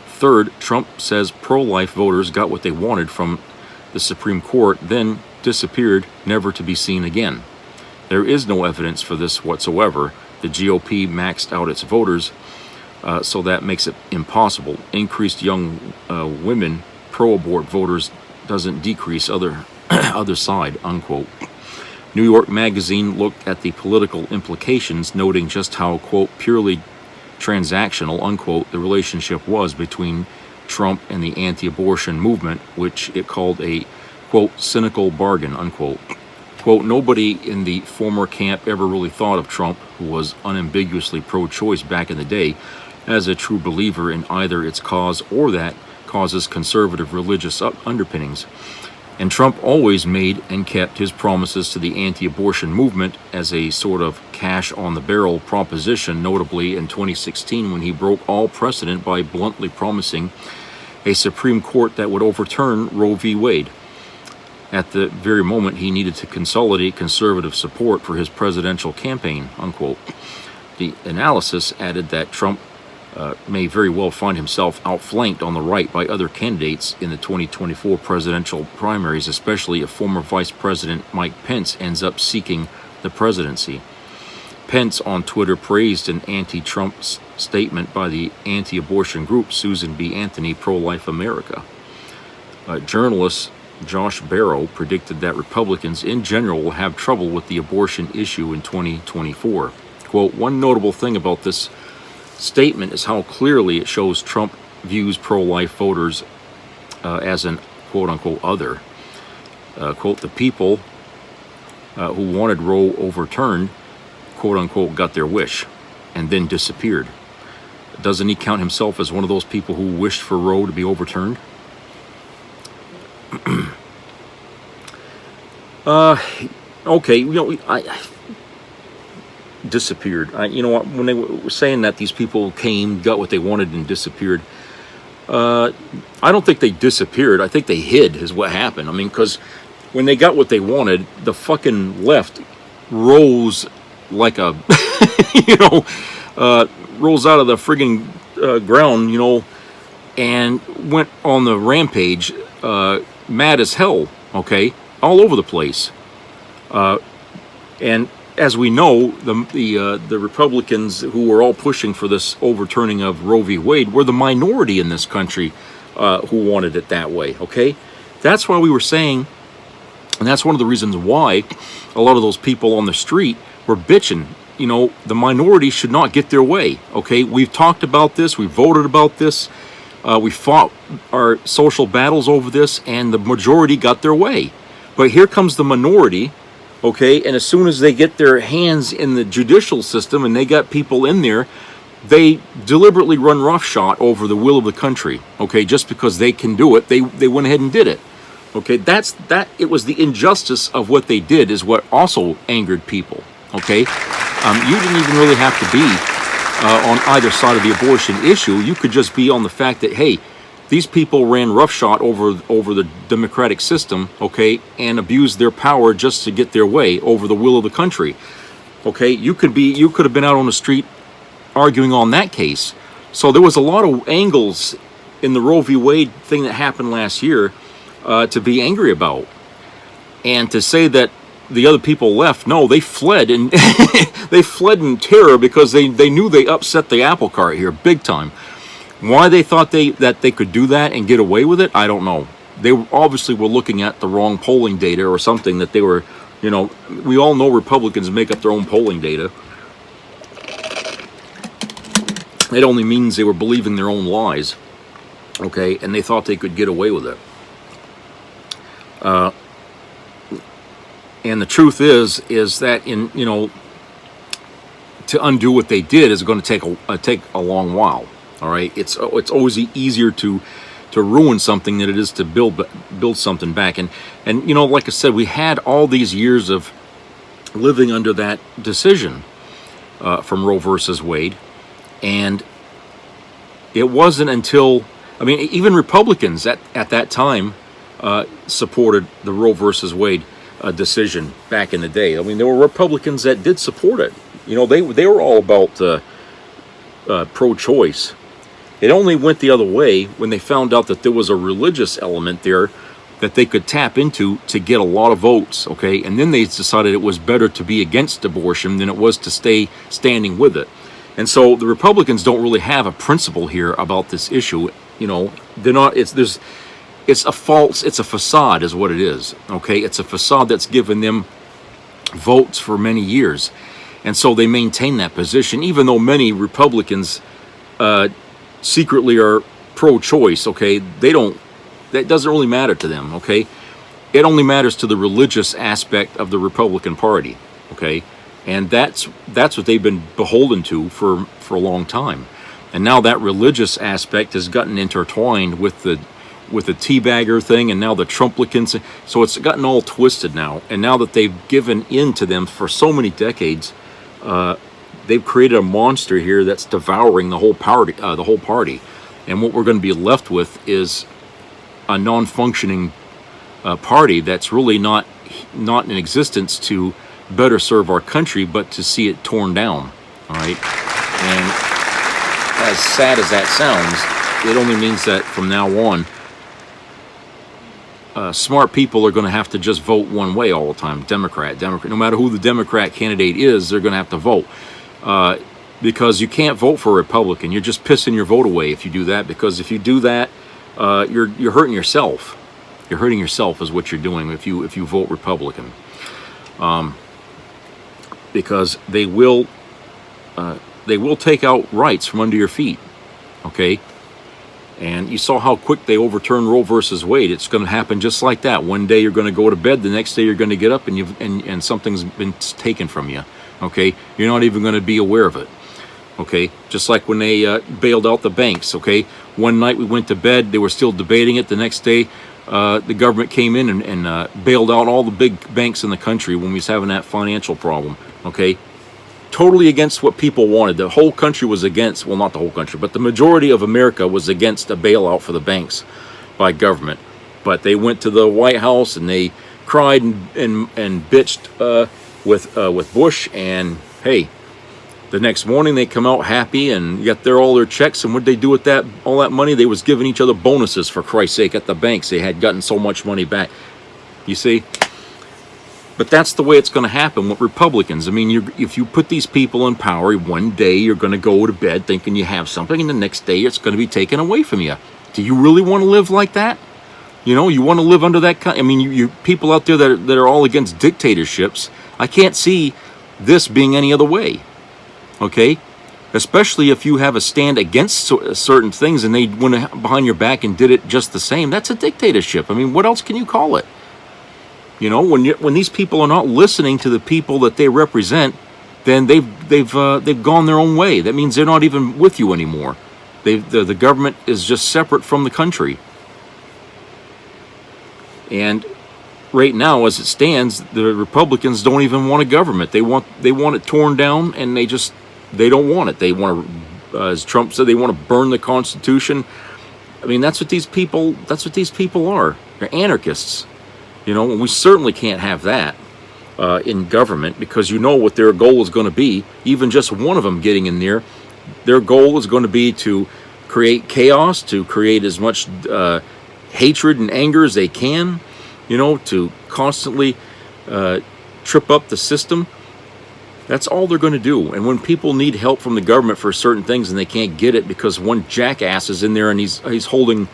Speaker 2: "Third, Trump says pro-life voters got what they wanted from the Supreme Court, then disappeared, never to be seen again. There is no evidence for this whatsoever. The GOP maxed out its voters, so that makes it impossible. Increased young women pro-abort voters doesn't decrease other side," unquote. New York Magazine looked at the political implications, noting just how, quote, purely transactional, unquote, the relationship was between Trump and the anti-abortion movement, which it called a, quote, cynical bargain, unquote. Quote, "Nobody in the former camp ever really thought of Trump, who was unambiguously pro-choice back in the day, as a true believer in either its cause or that cause's conservative religious underpinnings. And Trump always made and kept his promises to the anti-abortion movement as a sort of cash-on-the-barrel proposition, notably in 2016 when he broke all precedent by bluntly promising a Supreme Court that would overturn Roe v. Wade, at the very moment he needed to consolidate conservative support for his presidential campaign," unquote. The analysis added that Trump may very well find himself outflanked on the right by other candidates in the 2024 presidential primaries, especially if former Vice President Mike Pence ends up seeking the presidency. Pence on Twitter praised an anti-Trump statement by the anti-abortion group Susan B. Anthony Pro-Life America. Journalist Josh Barrow predicted that Republicans in general will have trouble with the abortion issue in 2024. Quote, "One notable thing about this statement is how clearly it shows Trump views pro-life voters as an quote-unquote other. Quote, the people who wanted Roe overturned quote unquote, got their wish and then disappeared. Doesn't he count himself as one of those people who wished for Roe to be overturned? Okay, you know, I disappeared. You know what? When they were saying that these people came, got what they wanted, and disappeared, I don't think they disappeared. I think they hid, is what happened. I mean, because when they got what they wanted, the fucking left rose like a, you know, rose out of the friggin' ground, you know, and went on the rampage, mad as hell, okay, all over the place. And as we know, the Republicans who were all pushing for this overturning of Roe v. Wade were the minority in this country who wanted it that way, okay? That's why we were saying, and that's one of the reasons why a lot of those people on the street were bitching. You know, the minority should not get their way, okay? We've talked about this, we voted about this, we fought our social battles over this, and the majority got their way. But here comes the minority, okay, and as soon as they get their hands in the judicial system and they got people in there, they deliberately run roughshod over the will of the country, okay, just because they can do it, they went ahead and did it, okay? It was the injustice of what they did is what also angered people, okay? You didn't even really have to be on either side of the abortion issue. You could just be on the fact that, hey, these people ran roughshod over the democratic system, okay, and abused their power just to get their way over the will of the country, okay? You could have been out on the street arguing on that case. So there was a lot of angles in the Roe v. Wade thing that happened last year to be angry about, and to say that the other people left. No, they fled, and they fled in terror because they knew they upset the apple cart here big time. Why they thought that they could do that and get away with it, I don't know. They obviously were looking at the wrong polling data or something that they were, you know, we all know Republicans make up their own polling data. It only means they were believing their own lies, okay, and they thought they could get away with it. And the truth is that to undo what they did is going to take a long while. All right, it's always easier to ruin something than it is to build something back. And you know, like I said, we had all these years of living under that decision from Roe versus Wade, and it wasn't until, I mean, even Republicans at that time supported the Roe versus Wade decision back in the day. I mean, there were Republicans that did support it. You know, they were all about pro-choice. It only went the other way when they found out that there was a religious element there that they could tap into to get a lot of votes, okay? And then they decided it was better to be against abortion than it was to stay standing with it. And so the Republicans don't really have a principle here about this issue. You know, they're not, it's a facade is what it is, okay? It's a facade that's given them votes for many years. And so they maintain that position, even though many Republicans secretly are pro-choice, okay? That doesn't really matter to them, okay? It only matters to the religious aspect of the Republican Party, okay? And that's what they've been beholden to for a long time. And now that religious aspect has gotten intertwined with the teabagger thing, and now the Trumplicans, so it's gotten all twisted now. And now that they've given in to them for so many decades, they've created a monster here that's devouring the whole party. And what we're going to be left with is a non-functioning party that's really not in existence to better serve our country, but to see it torn down. All right, and as sad as that sounds, it only means that from now on, smart people are going to have to just vote one way all the time. Democrat. No matter who the Democrat candidate is, they're going to have to vote. Because you can't vote for a Republican. You're just pissing your vote away if you do that. Because if you do that, you're hurting yourself. You're hurting yourself is what you're doing if you vote Republican. Because they will take out rights from under your feet. Okay. And you saw how quick they overturned Roe versus Wade. It's going to happen just like that. One day you're going to go to bed, the next day you're going to get up and something's been taken from you. Okay, you're not even going to be aware of it. Okay, just like when they bailed out the banks. Okay, one night we went to bed, they were still debating it. The next day, the government came in and bailed out all the big banks in the country when we was having that financial problem. Okay, totally against what people wanted. The whole country was against, well, not the whole country, but the majority of America was against a bailout for the banks by government. But they went to the White House and they cried and bitched with Bush, and hey, the next morning they come out happy and got all their checks. And what'd they do with that? All that money? They was giving each other bonuses, for Christ's sake, at the banks. They had gotten so much money back. You see? But that's the way it's going to happen with Republicans. I mean, if you put these people in power, one day you're going to go to bed thinking you have something, and the next day it's going to be taken away from you. Do you really want to live like that? You know, you want to live under that kind? I mean, you people out there that are all against dictatorships. I can't see this being any other way. Okay, especially if you have a stand against certain things and they went behind your back and did it just the same. That's a dictatorship. I mean, what else can you call it? You know, when these people are not listening to the people that they represent, then they've gone their own way. That means they're not even with you anymore. The government is just separate from the country. And right now, as it stands, the Republicans don't even want a government. They want it torn down, and they don't want it. They want to, as Trump said, they want to burn the Constitution. I mean, that's what these people are. They're anarchists. You know, and we certainly can't have that in government, because you know what their goal is going to be. Even just one of them getting in there, their goal is going to be to create chaos, to create as much hatred and anger as they can, you know, to constantly trip up the system. That's all they're going to do. And when people need help from the government for certain things and they can't get it because one jackass is in there and he's holding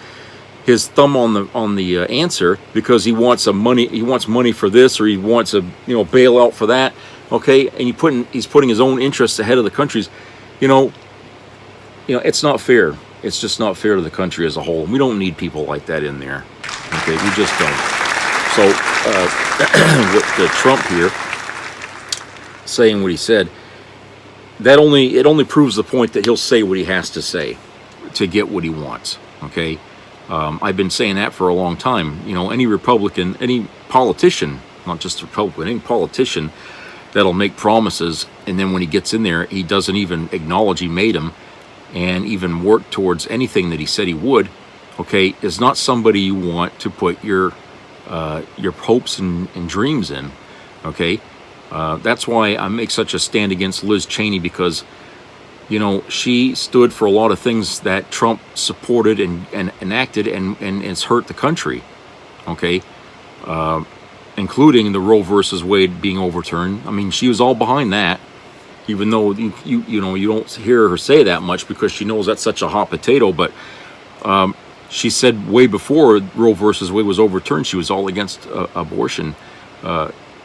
Speaker 2: his thumb on the answer because he wants money for this, or he wants a bailout for that. Okay, and he's putting his own interests ahead of the country's. You know, it's not fair. It's just not fair to the country as a whole. And we don't need people like that in there. Okay, we just don't. So with the Trump here saying what he said, it only proves the point that he'll say what he has to say to get what he wants. Okay. I've been saying that for a long time. You know, any Republican, any politician, not just a Republican, any politician that'll make promises, and then when he gets in there, he doesn't even acknowledge he made them and even work towards anything that he said he would, okay, is not somebody you want to put your hopes and dreams in, okay? That's why I make such a stand against Liz Cheney, because you know, she stood for a lot of things that Trump supported and enacted, and it's hurt the country, okay? Including the Roe versus Wade being overturned. I mean, she was all behind that, even though you don't hear her say that much because she knows that's such a hot potato. But she said way before Roe versus Wade was overturned, she was all against abortion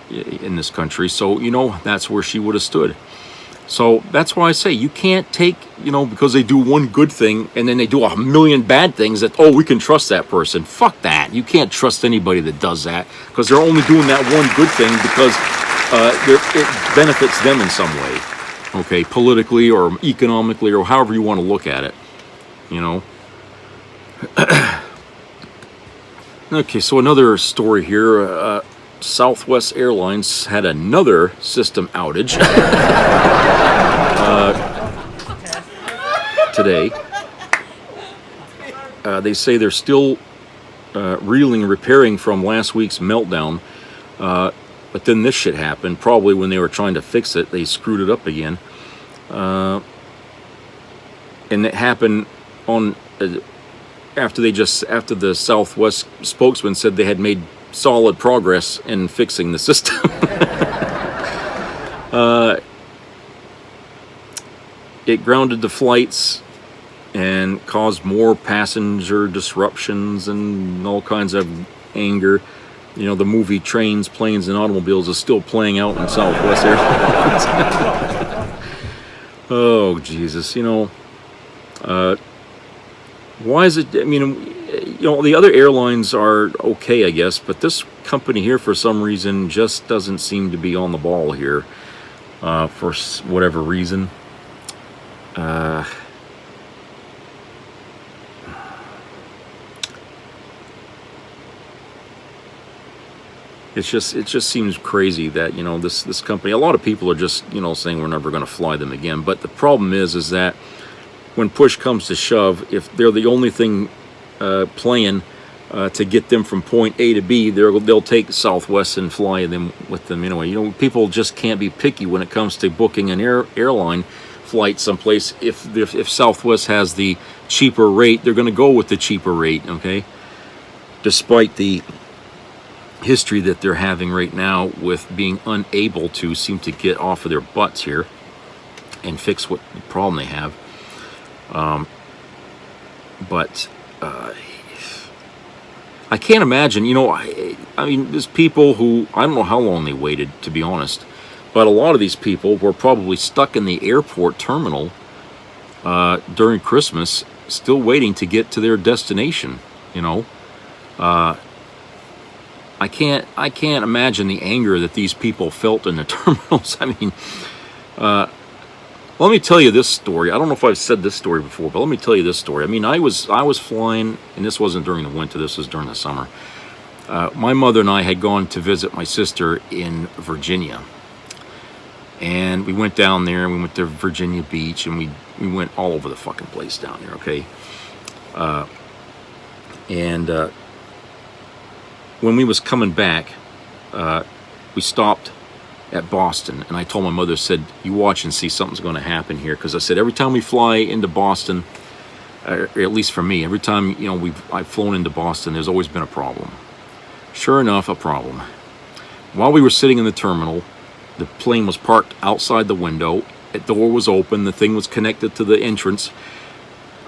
Speaker 2: in this country. So, you know, that's where she would have stood. So that's why I say you can't take, because they do one good thing and then they do a million bad things that, we can trust that person. Fuck that. You can't trust anybody that does that, because they're only doing that one good thing because it benefits them in some way, okay, politically or economically or however you want to look at it, Okay, so another story here. Southwest Airlines had another system outage today. They say they're still reeling and repairing from last week's meltdown, but then this shit happened. Probably when they were trying to fix it, they screwed it up again, and it happened on after the Southwest spokesman said they had made solid progress in fixing the system. It grounded the flights and caused more passenger disruptions and all kinds of anger. The movie Trains, Planes, and Automobiles is still playing out in Southwest Airlines. Oh, Jesus. Why is it? I mean, the other airlines are okay, I guess, but this company here, for some reason, just doesn't seem to be on the ball here. for whatever reason. It just seems crazy that, you know, this company, a lot of people are just, you know, saying we're never going to fly them again. But the problem is that when push comes to shove, if they're the only thing playing to get them from point A to B, they'll take Southwest and fly them with them anyway. You know, people just can't be picky when it comes to booking an airline flight someplace. If Southwest has the cheaper rate, they're going to go with the cheaper rate, okay? Despite the history that they're having right now with being unable to seem to get off of their butts here and fix what the problem they have. But I can't imagine, you know, I mean, there's people who, I don't know how long they waited, to be honest, but a lot of these people were probably stuck in the airport terminal during Christmas, still waiting to get to their destination, you know. I can't imagine the anger that these people felt in the terminals. I mean, let me tell you this story. I don't know if I've said this story before, but let me tell you this story. I mean, I was flying, and this wasn't during the winter, this was during the summer. My mother and I had gone to visit my sister in Virginia. And we went down there, and we went to Virginia Beach, and we went all over the fucking place down there, okay? When we was coming back, we stopped at Boston, and I told my mother, said, you watch and see, something's going to happen here, because I said every time we fly into Boston, or at least for me, every time, you know, I've flown into Boston, there's always been a problem. Sure enough, a problem. While we were sitting in the terminal, the plane was parked outside the window, the door was open, the thing was connected to the entrance.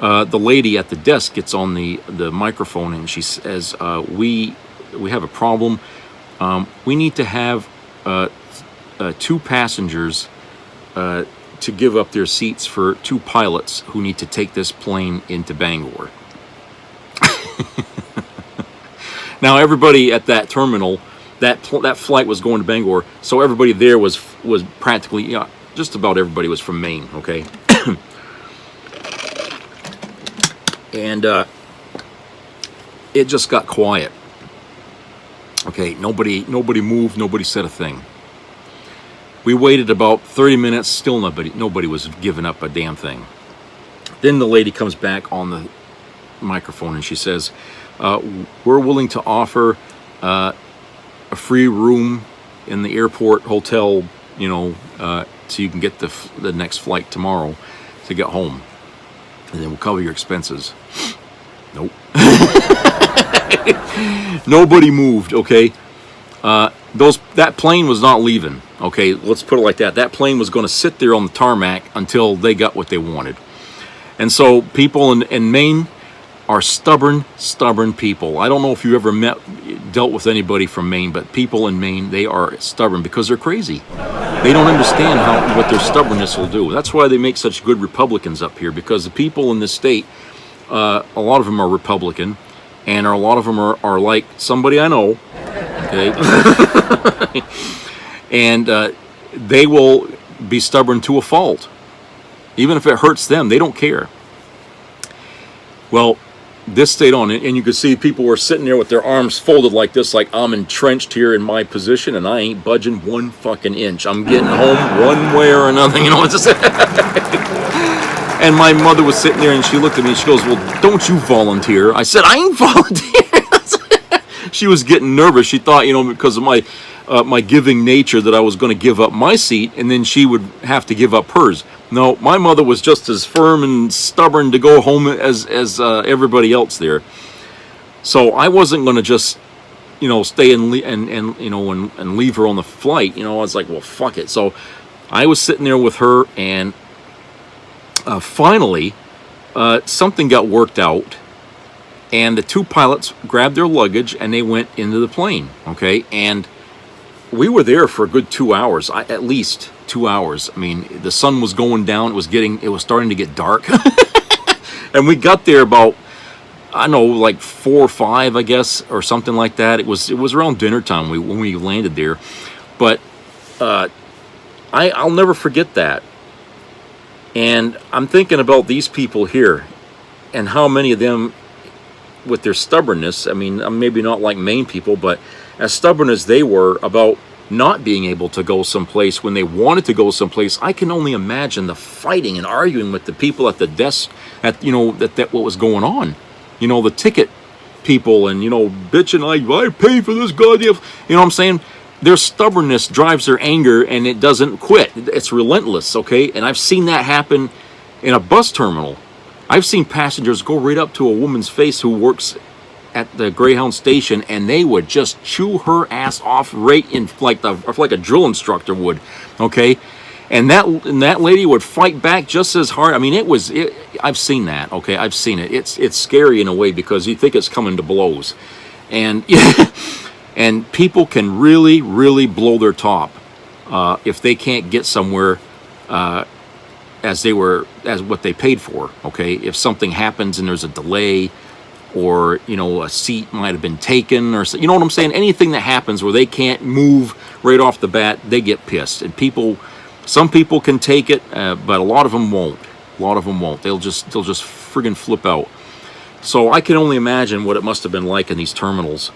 Speaker 2: The lady at the desk gets on the microphone, and she says, we have a problem. We need to have 2 passengers to give up their seats for 2 pilots who need to take this plane into Bangor. Now, everybody at that terminal, that flight was going to Bangor, so everybody there was practically, you know, just about everybody was from Maine, okay? And it just got quiet. Okay, nobody moved, nobody said a thing. We waited about 30 minutes, still nobody was giving up a damn thing. Then the lady comes back on the microphone and she says, we're willing to offer a free room in the airport hotel, you know, so you can get the next flight tomorrow to get home. And then we'll cover your expenses. Nope. Nobody moved, okay? That plane was not leaving, okay? Let's put it like that. That plane was going to sit there on the tarmac until they got what they wanted. And so people in Maine are stubborn people. I don't know if you ever dealt with anybody from Maine, but people in Maine, they are stubborn because they're crazy. They don't understand what their stubbornness will do. That's why they make such good Republicans up here, because the people in this state, a lot of them are Republican, and a lot of them are like somebody I know, okay? And they will be stubborn to a fault. Even if it hurts them, they don't care. Well, this stayed on, and you could see people were sitting there with their arms folded like this, like I'm entrenched here in my position, and I ain't budging one fucking inch. I'm getting home one way or another, you know what I'm saying? And my mother was sitting there, and she looked at me, and she goes, well, don't you volunteer? I said, I ain't volunteering. She was getting nervous. She thought, you know, because of my giving nature, that I was going to give up my seat, and then she would have to give up hers. No, my mother was just as firm and stubborn to go home as everybody else there. So I wasn't going to just, you know, stay and you know, and leave her on the flight. You know, I was like, well, fuck it. So I was sitting there with her, and finally, something got worked out, and the 2 pilots grabbed their luggage and they went into the plane. Okay, and we were there for a good 2 hours, at least 2 hours. I mean, the sun was going down. It was starting to get dark. And we got there about, I don't know, like 4 or 5, I guess, or something like that. It was around dinner time when we landed there. But I'll never forget that. And I'm thinking about these people here and how many of them, with their stubbornness, I mean, maybe not like Maine people, but as stubborn as they were about not being able to go someplace when they wanted to go someplace, I can only imagine the fighting and arguing with the people at the desk at, you know, that what was going on. You know, the ticket people and, you know, bitching like, I pay for this goddamn, you know what I'm saying? Their stubbornness drives their anger and it doesn't quit. It's relentless, okay? And I've seen that happen in a bus terminal. I've seen passengers go right up to a woman's face who works at the Greyhound station, and they would just chew her ass off right in like a drill instructor would, okay? And that lady would fight back just as hard. I mean, I've seen that, okay? I've seen it. It's scary in a way because you think it's coming to blows, and and people can really, really blow their top if they can't get somewhere as what they paid for, okay? If something happens and there's a delay, or, you know, a seat might have been taken, or, you know what I'm saying? Anything that happens where they can't move right off the bat, they get pissed. And some people can take it, but a lot of them won't. A lot of them won't. They'll just friggin' flip out. So I can only imagine what it must have been like in these terminals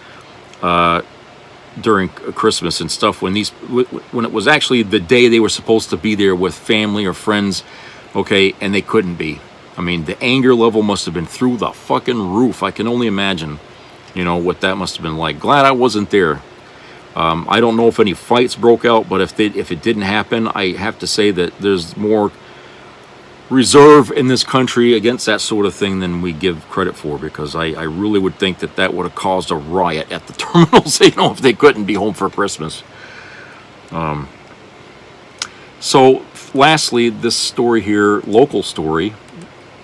Speaker 2: during Christmas and stuff when it was actually the day they were supposed to be there with family or friends, okay, and they couldn't be. I mean, the anger level must have been through the fucking roof. I can only imagine, you know, what that must have been like. Glad I wasn't there. I don't know if any fights broke out, but if it didn't happen, I have to say that there's more reserve in this country against that sort of thing than we give credit for, because I really would think that would have caused a riot at the terminals, you know, if they couldn't be home for Christmas. So, lastly, this story here, local story,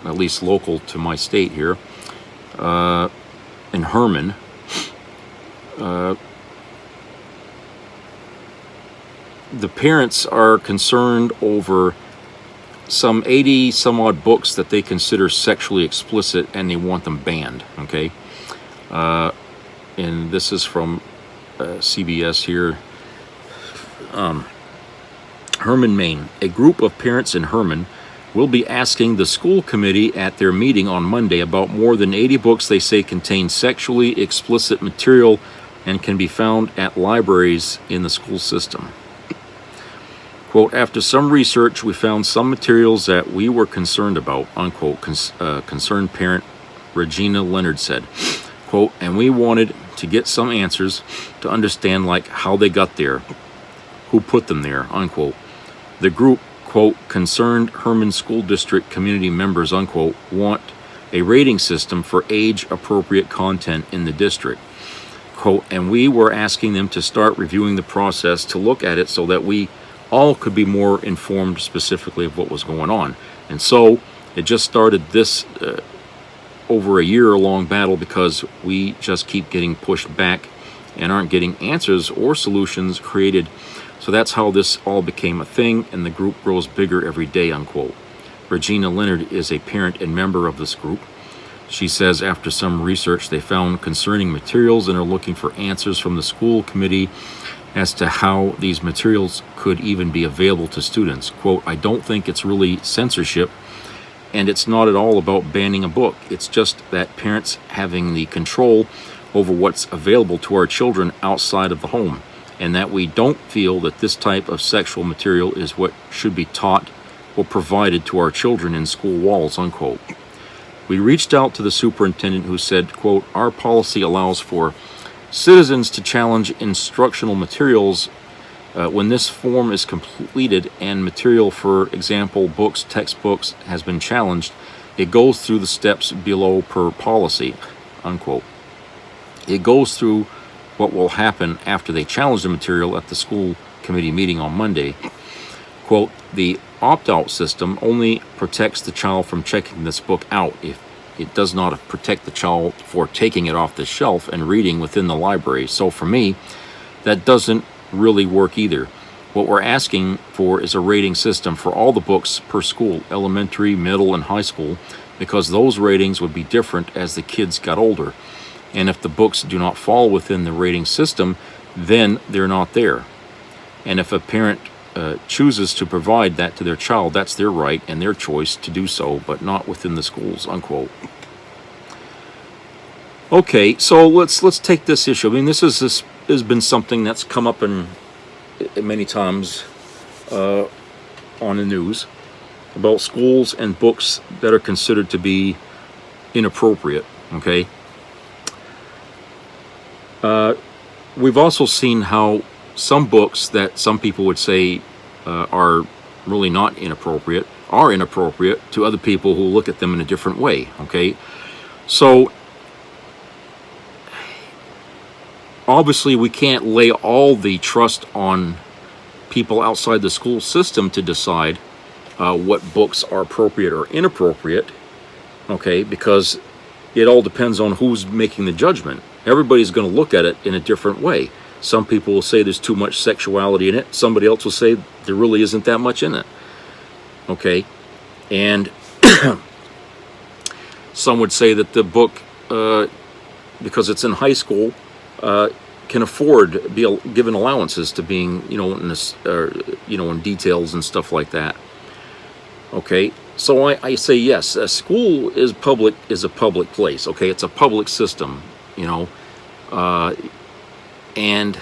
Speaker 2: at least local to my state here, in Herman. The parents are concerned over some 80 some odd books that they consider sexually explicit, and they want them banned, okay? And this is from CBS here. Herman, Maine. A group of parents in Herman will be asking the school committee at their meeting on Monday about more than 80 books they say contain sexually explicit material and can be found at libraries in the school system. Quote, after some research, we found some materials that we were concerned about, unquote, concerned parent Regina Leonard said. Quote, and we wanted to get some answers to understand, like, how they got there, who put them there, unquote. The group, quote, concerned Herman School District community members, unquote, want a rating system for age-appropriate content in the district. Quote, and we were asking them to start reviewing the process to look at it so that we all could be more informed specifically of what was going on. And so it just started this over a year-long battle because we just keep getting pushed back and aren't getting answers or solutions created. So that's how this all became a thing, and the group grows bigger every day, unquote. Regina Leonard is a parent and member of this group. She says after some research they found concerning materials and are looking for answers from the school committee as to how these materials could even be available to students. Quote, I don't think it's really censorship, and it's not at all about banning a book. It's just that parents having the control over what's available to our children outside of the home, and that we don't feel that this type of sexual material is what should be taught or provided to our children in school walls, unquote. We reached out to the superintendent, who said, quote, our policy allows for citizens to challenge instructional materials when this form is completed and material, for example, books, textbooks, has been challenged. It goes through the steps below per policy, unquote. It goes through what will happen after they challenge the material at the school committee meeting on Monday. Quote, the opt-out system only protects the child from checking this book out. If it does not protect the child for taking it off the shelf and reading within the library. So for me, that doesn't really work either. What we're asking for is a rating system for all the books per school, elementary, middle, and high school, because those ratings would be different as the kids got older. And if the books do not fall within the rating system, then they're not there. And if a parent chooses to provide that to their child, that's their right and their choice to do so, but not within the schools, unquote. Okay, so let's take this issue. I mean, this has been something that's come up in many times on the news about schools and books that are considered to be inappropriate. Okay. We've also seen how some books that some people would say are really not inappropriate are inappropriate to other people who look at them in a different way. Okay, so obviously we can't lay all the trust on people outside the school system to decide what books are appropriate or inappropriate. Okay, because it all depends on who's making the judgment. Everybody's going to look at it in a different way. Some people will say there's too much sexuality in it. Somebody else will say there really isn't that much in it. Okay, and some would say that the book, because it's in high school, can afford be given allowances to being, in details and stuff like that. Okay, so I say yes. A school is a public place. Okay, it's a public system. And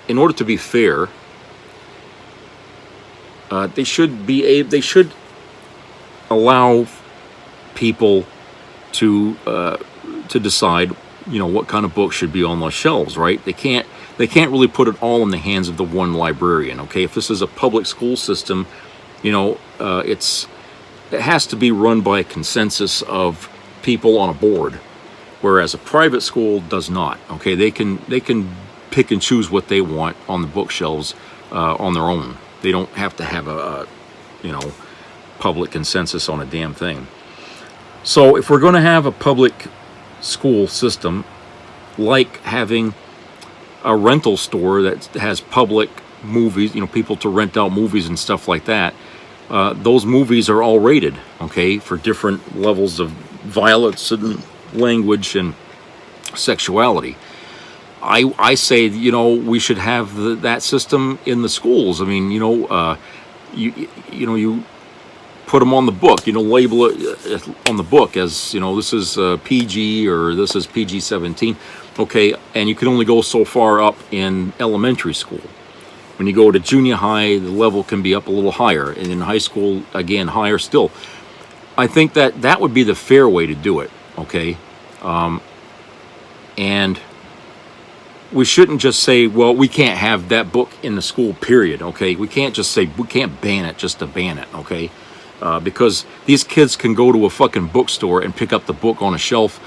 Speaker 2: in order to be fair, they should allow people to decide, what kind of books should be on those shelves, right? They can't really put it all in the hands of the one librarian. Okay, if this is a public school system, it has to be run by a consensus of people on a board, whereas a private school does not. Okay, they can pick and choose what they want on the bookshelves on their own. They don't have to have a public consensus on a damn thing. So if we're going to have a public school system, like having a rental store that has public movies, people to rent out movies and stuff like that, those movies are all rated, okay, for different levels of violence and language and sexuality. I say, we should have that system in the schools. I mean, you put them on the book, label it on the book as, this is PG or this is PG-17. Okay, and you can only go so far up in elementary school. When you go to junior high, the level can be up a little higher, and in high school, again, higher still. I think that would be the fair way to do it. Okay, and we shouldn't just say, well, we can't have that book in the school, period. Okay, we can't just say we can't ban it just to ban it. Okay, because these kids can go to a fucking bookstore and pick up the book on a shelf,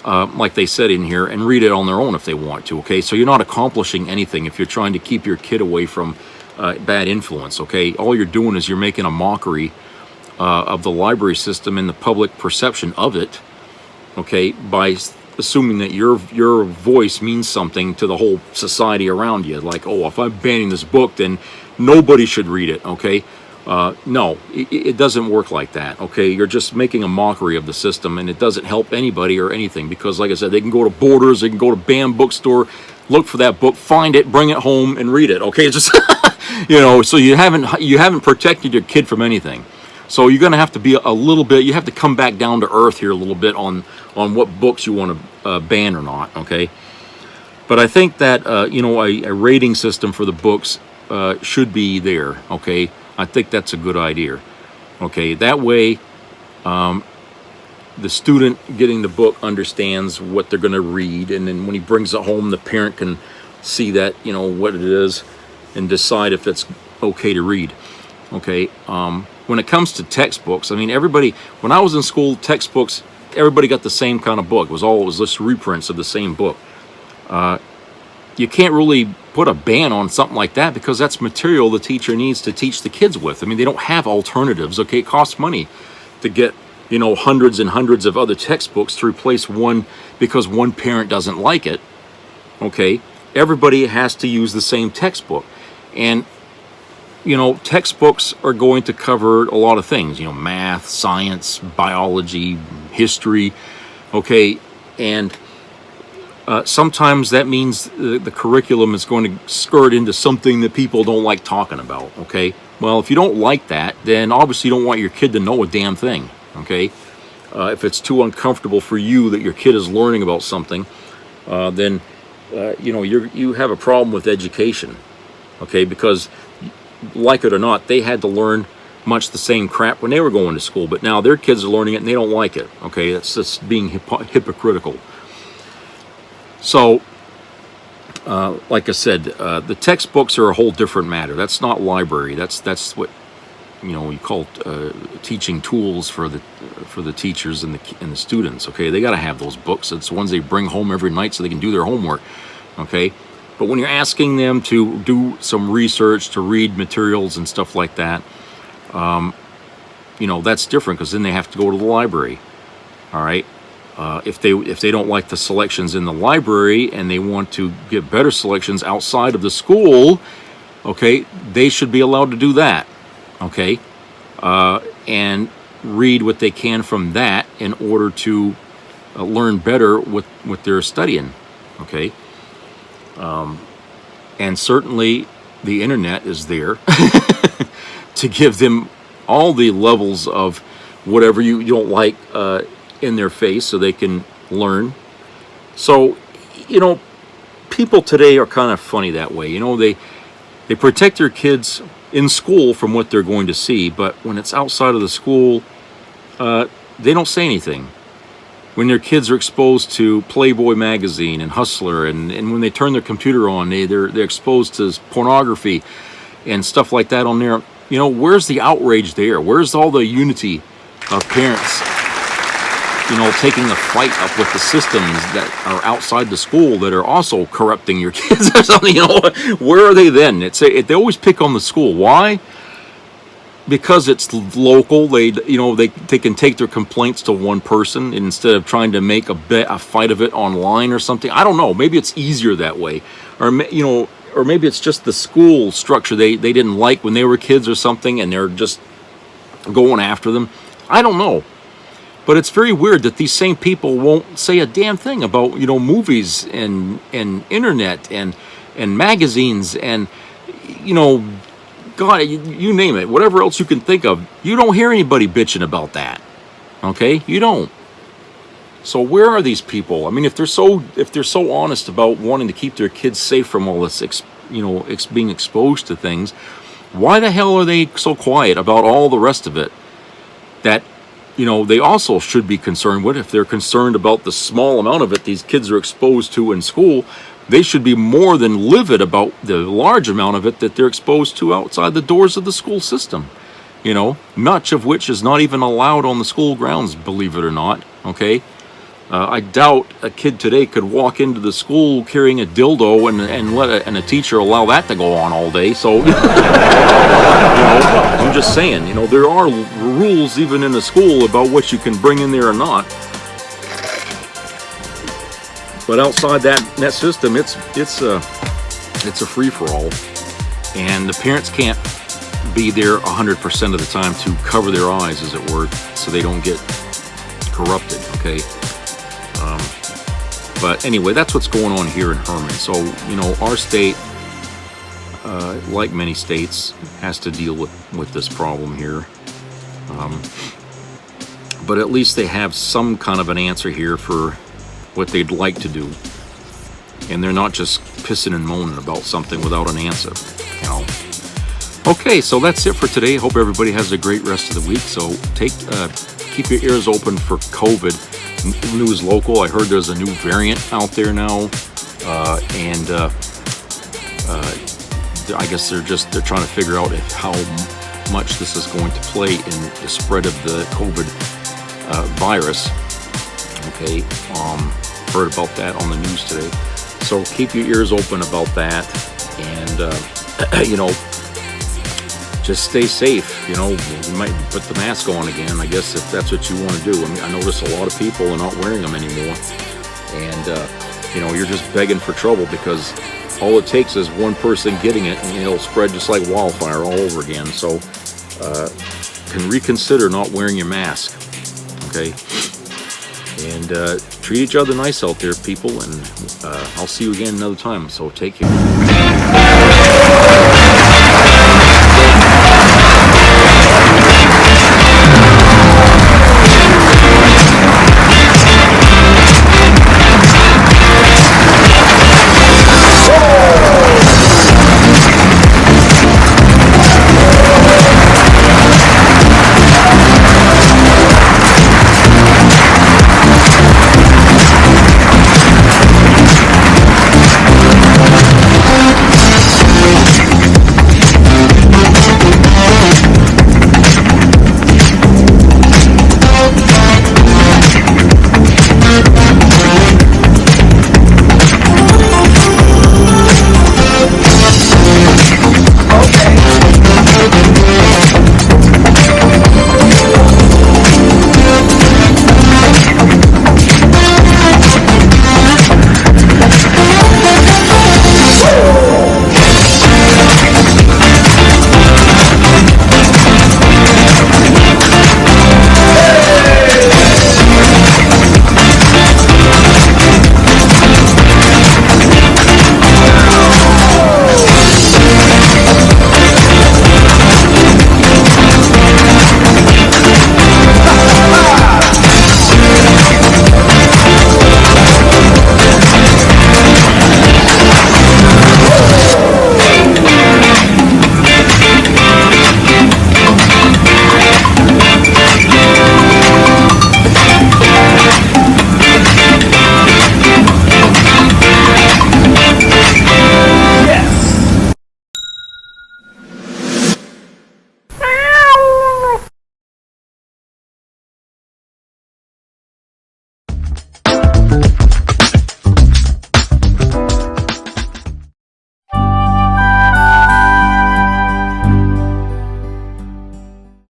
Speaker 2: like they said in here, and read it on their own if they want to. Okay, so you're not accomplishing anything if you're trying to keep your kid away from bad influence. Okay, all you're doing is you're making a mockery of the library system and the public perception of it. Okay, by assuming that your voice means something to the whole society around you. Like, oh, if I'm banning this book, then nobody should read it. Okay, no, it doesn't work like that. Okay, you're just making a mockery of the system, and it doesn't help anybody or anything, because, like I said, they can go to Borders, they can go to BAM bookstore, look for that book, find it, bring it home, and read it. Okay, it's just so you haven't protected your kid from anything. So you're going to have to be a little bit, you have to come back down to earth here a little bit on what books you want to ban or not, okay? But I think that, a rating system for the books should be there, okay? I think that's a good idea, okay? That way, the student getting the book understands what they're going to read, and then when he brings it home, the parent can see that, what it is, and decide if it's okay to read, okay? When it comes to textbooks, I mean, when I was in school, textbooks, everybody got the same kind of book. It was just reprints of the same book. You can't really put a ban on something like that, because that's material the teacher needs to teach the kids with. I mean, they don't have alternatives, okay? It costs money to get, hundreds and hundreds of other textbooks to replace one because one parent doesn't like it, okay? Everybody has to use the same textbook. And textbooks are going to cover a lot of things, math, science, biology, history, okay, and sometimes that means the curriculum is going to skirt into something that people don't like talking about, okay? Well, if you don't like that, then obviously you don't want your kid to know a damn thing, okay? If it's too uncomfortable for you that your kid is learning about something, then you have a problem with education, okay? Because, like it or not, they had to learn much the same crap when they were going to school, but now their kids are learning it and they don't like it, okay? That's just being hypocritical. So, like I said, the textbooks are a whole different matter. That's not library. That's what you call teaching tools for the teachers and the students. Okay, they got to have those books. It's the ones they bring home every night so they can do their homework. Okay, but when you're asking them to do some research, to read materials and stuff like that, that's different because then they have to go to the library. All right. If they don't like the selections in the library and they want to get better selections outside of the school, okay, they should be allowed to do that, okay, and read what they can from that in order to learn better what they're studying, okay. And certainly the internet is there to give them all the levels of whatever you don't like in their face so they can learn. So, people today are kind of funny that way. They protect their kids in school from what they're going to see, but when it's outside of the school, they don't say anything. When their kids are exposed to Playboy magazine and Hustler, and when they turn their computer on, they're exposed to pornography and stuff like that on there. Where's the outrage there? Where's all the unity of parents taking the fight up with the systems that are outside the school that are also corrupting your kids or something? Where are they then? They always pick on the school. Why? Because it's local. They can take their complaints to one person instead of trying to make a fight of it online or something. I don't know. Maybe it's easier that way, or maybe it's just the school structure they didn't like when they were kids or something, and they're just going after them. I don't know. But it's very weird that these same people won't say a damn thing about, movies and internet and magazines and, God, you name it, whatever else you can think of. You don't hear anybody bitching about that. Okay? You don't. So where are these people? I mean, if they're so honest about wanting to keep their kids safe from all this, being exposed to things, why the hell are they so quiet about all the rest of it? That they also should be concerned with. If they're concerned about the small amount of it these kids are exposed to in school, they should be more than livid about the large amount of it that they're exposed to outside the doors of the school system. Much of which is not even allowed on the school grounds, believe it or not, okay? I doubt a kid today could walk into the school carrying a dildo and a teacher allow that to go on all day. So, I'm just saying, there are rules even in the school about what you can bring in there or not. But outside that system, it's a free for all, and the parents can't be there 100% of the time to cover their eyes, as it were, so they don't get corrupted. Okay. But anyway, that's what's going on here in Herman. So, our state, like many states, has to deal with this problem here. But at least they have some kind of an answer here for what they'd like to do. And they're not just pissing and moaning about something without an answer, Okay, so that's it for today. Hope everybody has a great rest of the week. So keep your ears open for COVID. News local. I heard there's a new variant out there now, and I guess they're trying to figure out how much this is going to play in the spread of the COVID virus. Okay, heard about that on the news today. So keep your ears open about that, and just stay safe. You might put the mask on again, I guess, if that's what you want to do. I mean, I notice a lot of people are not wearing them anymore, and you're just begging for trouble because all it takes is one person getting it, and it'll spread just like wildfire all over again. So, can reconsider not wearing your mask. Okay. And treat each other nice out there, people. And I'll see you again another time. So take care.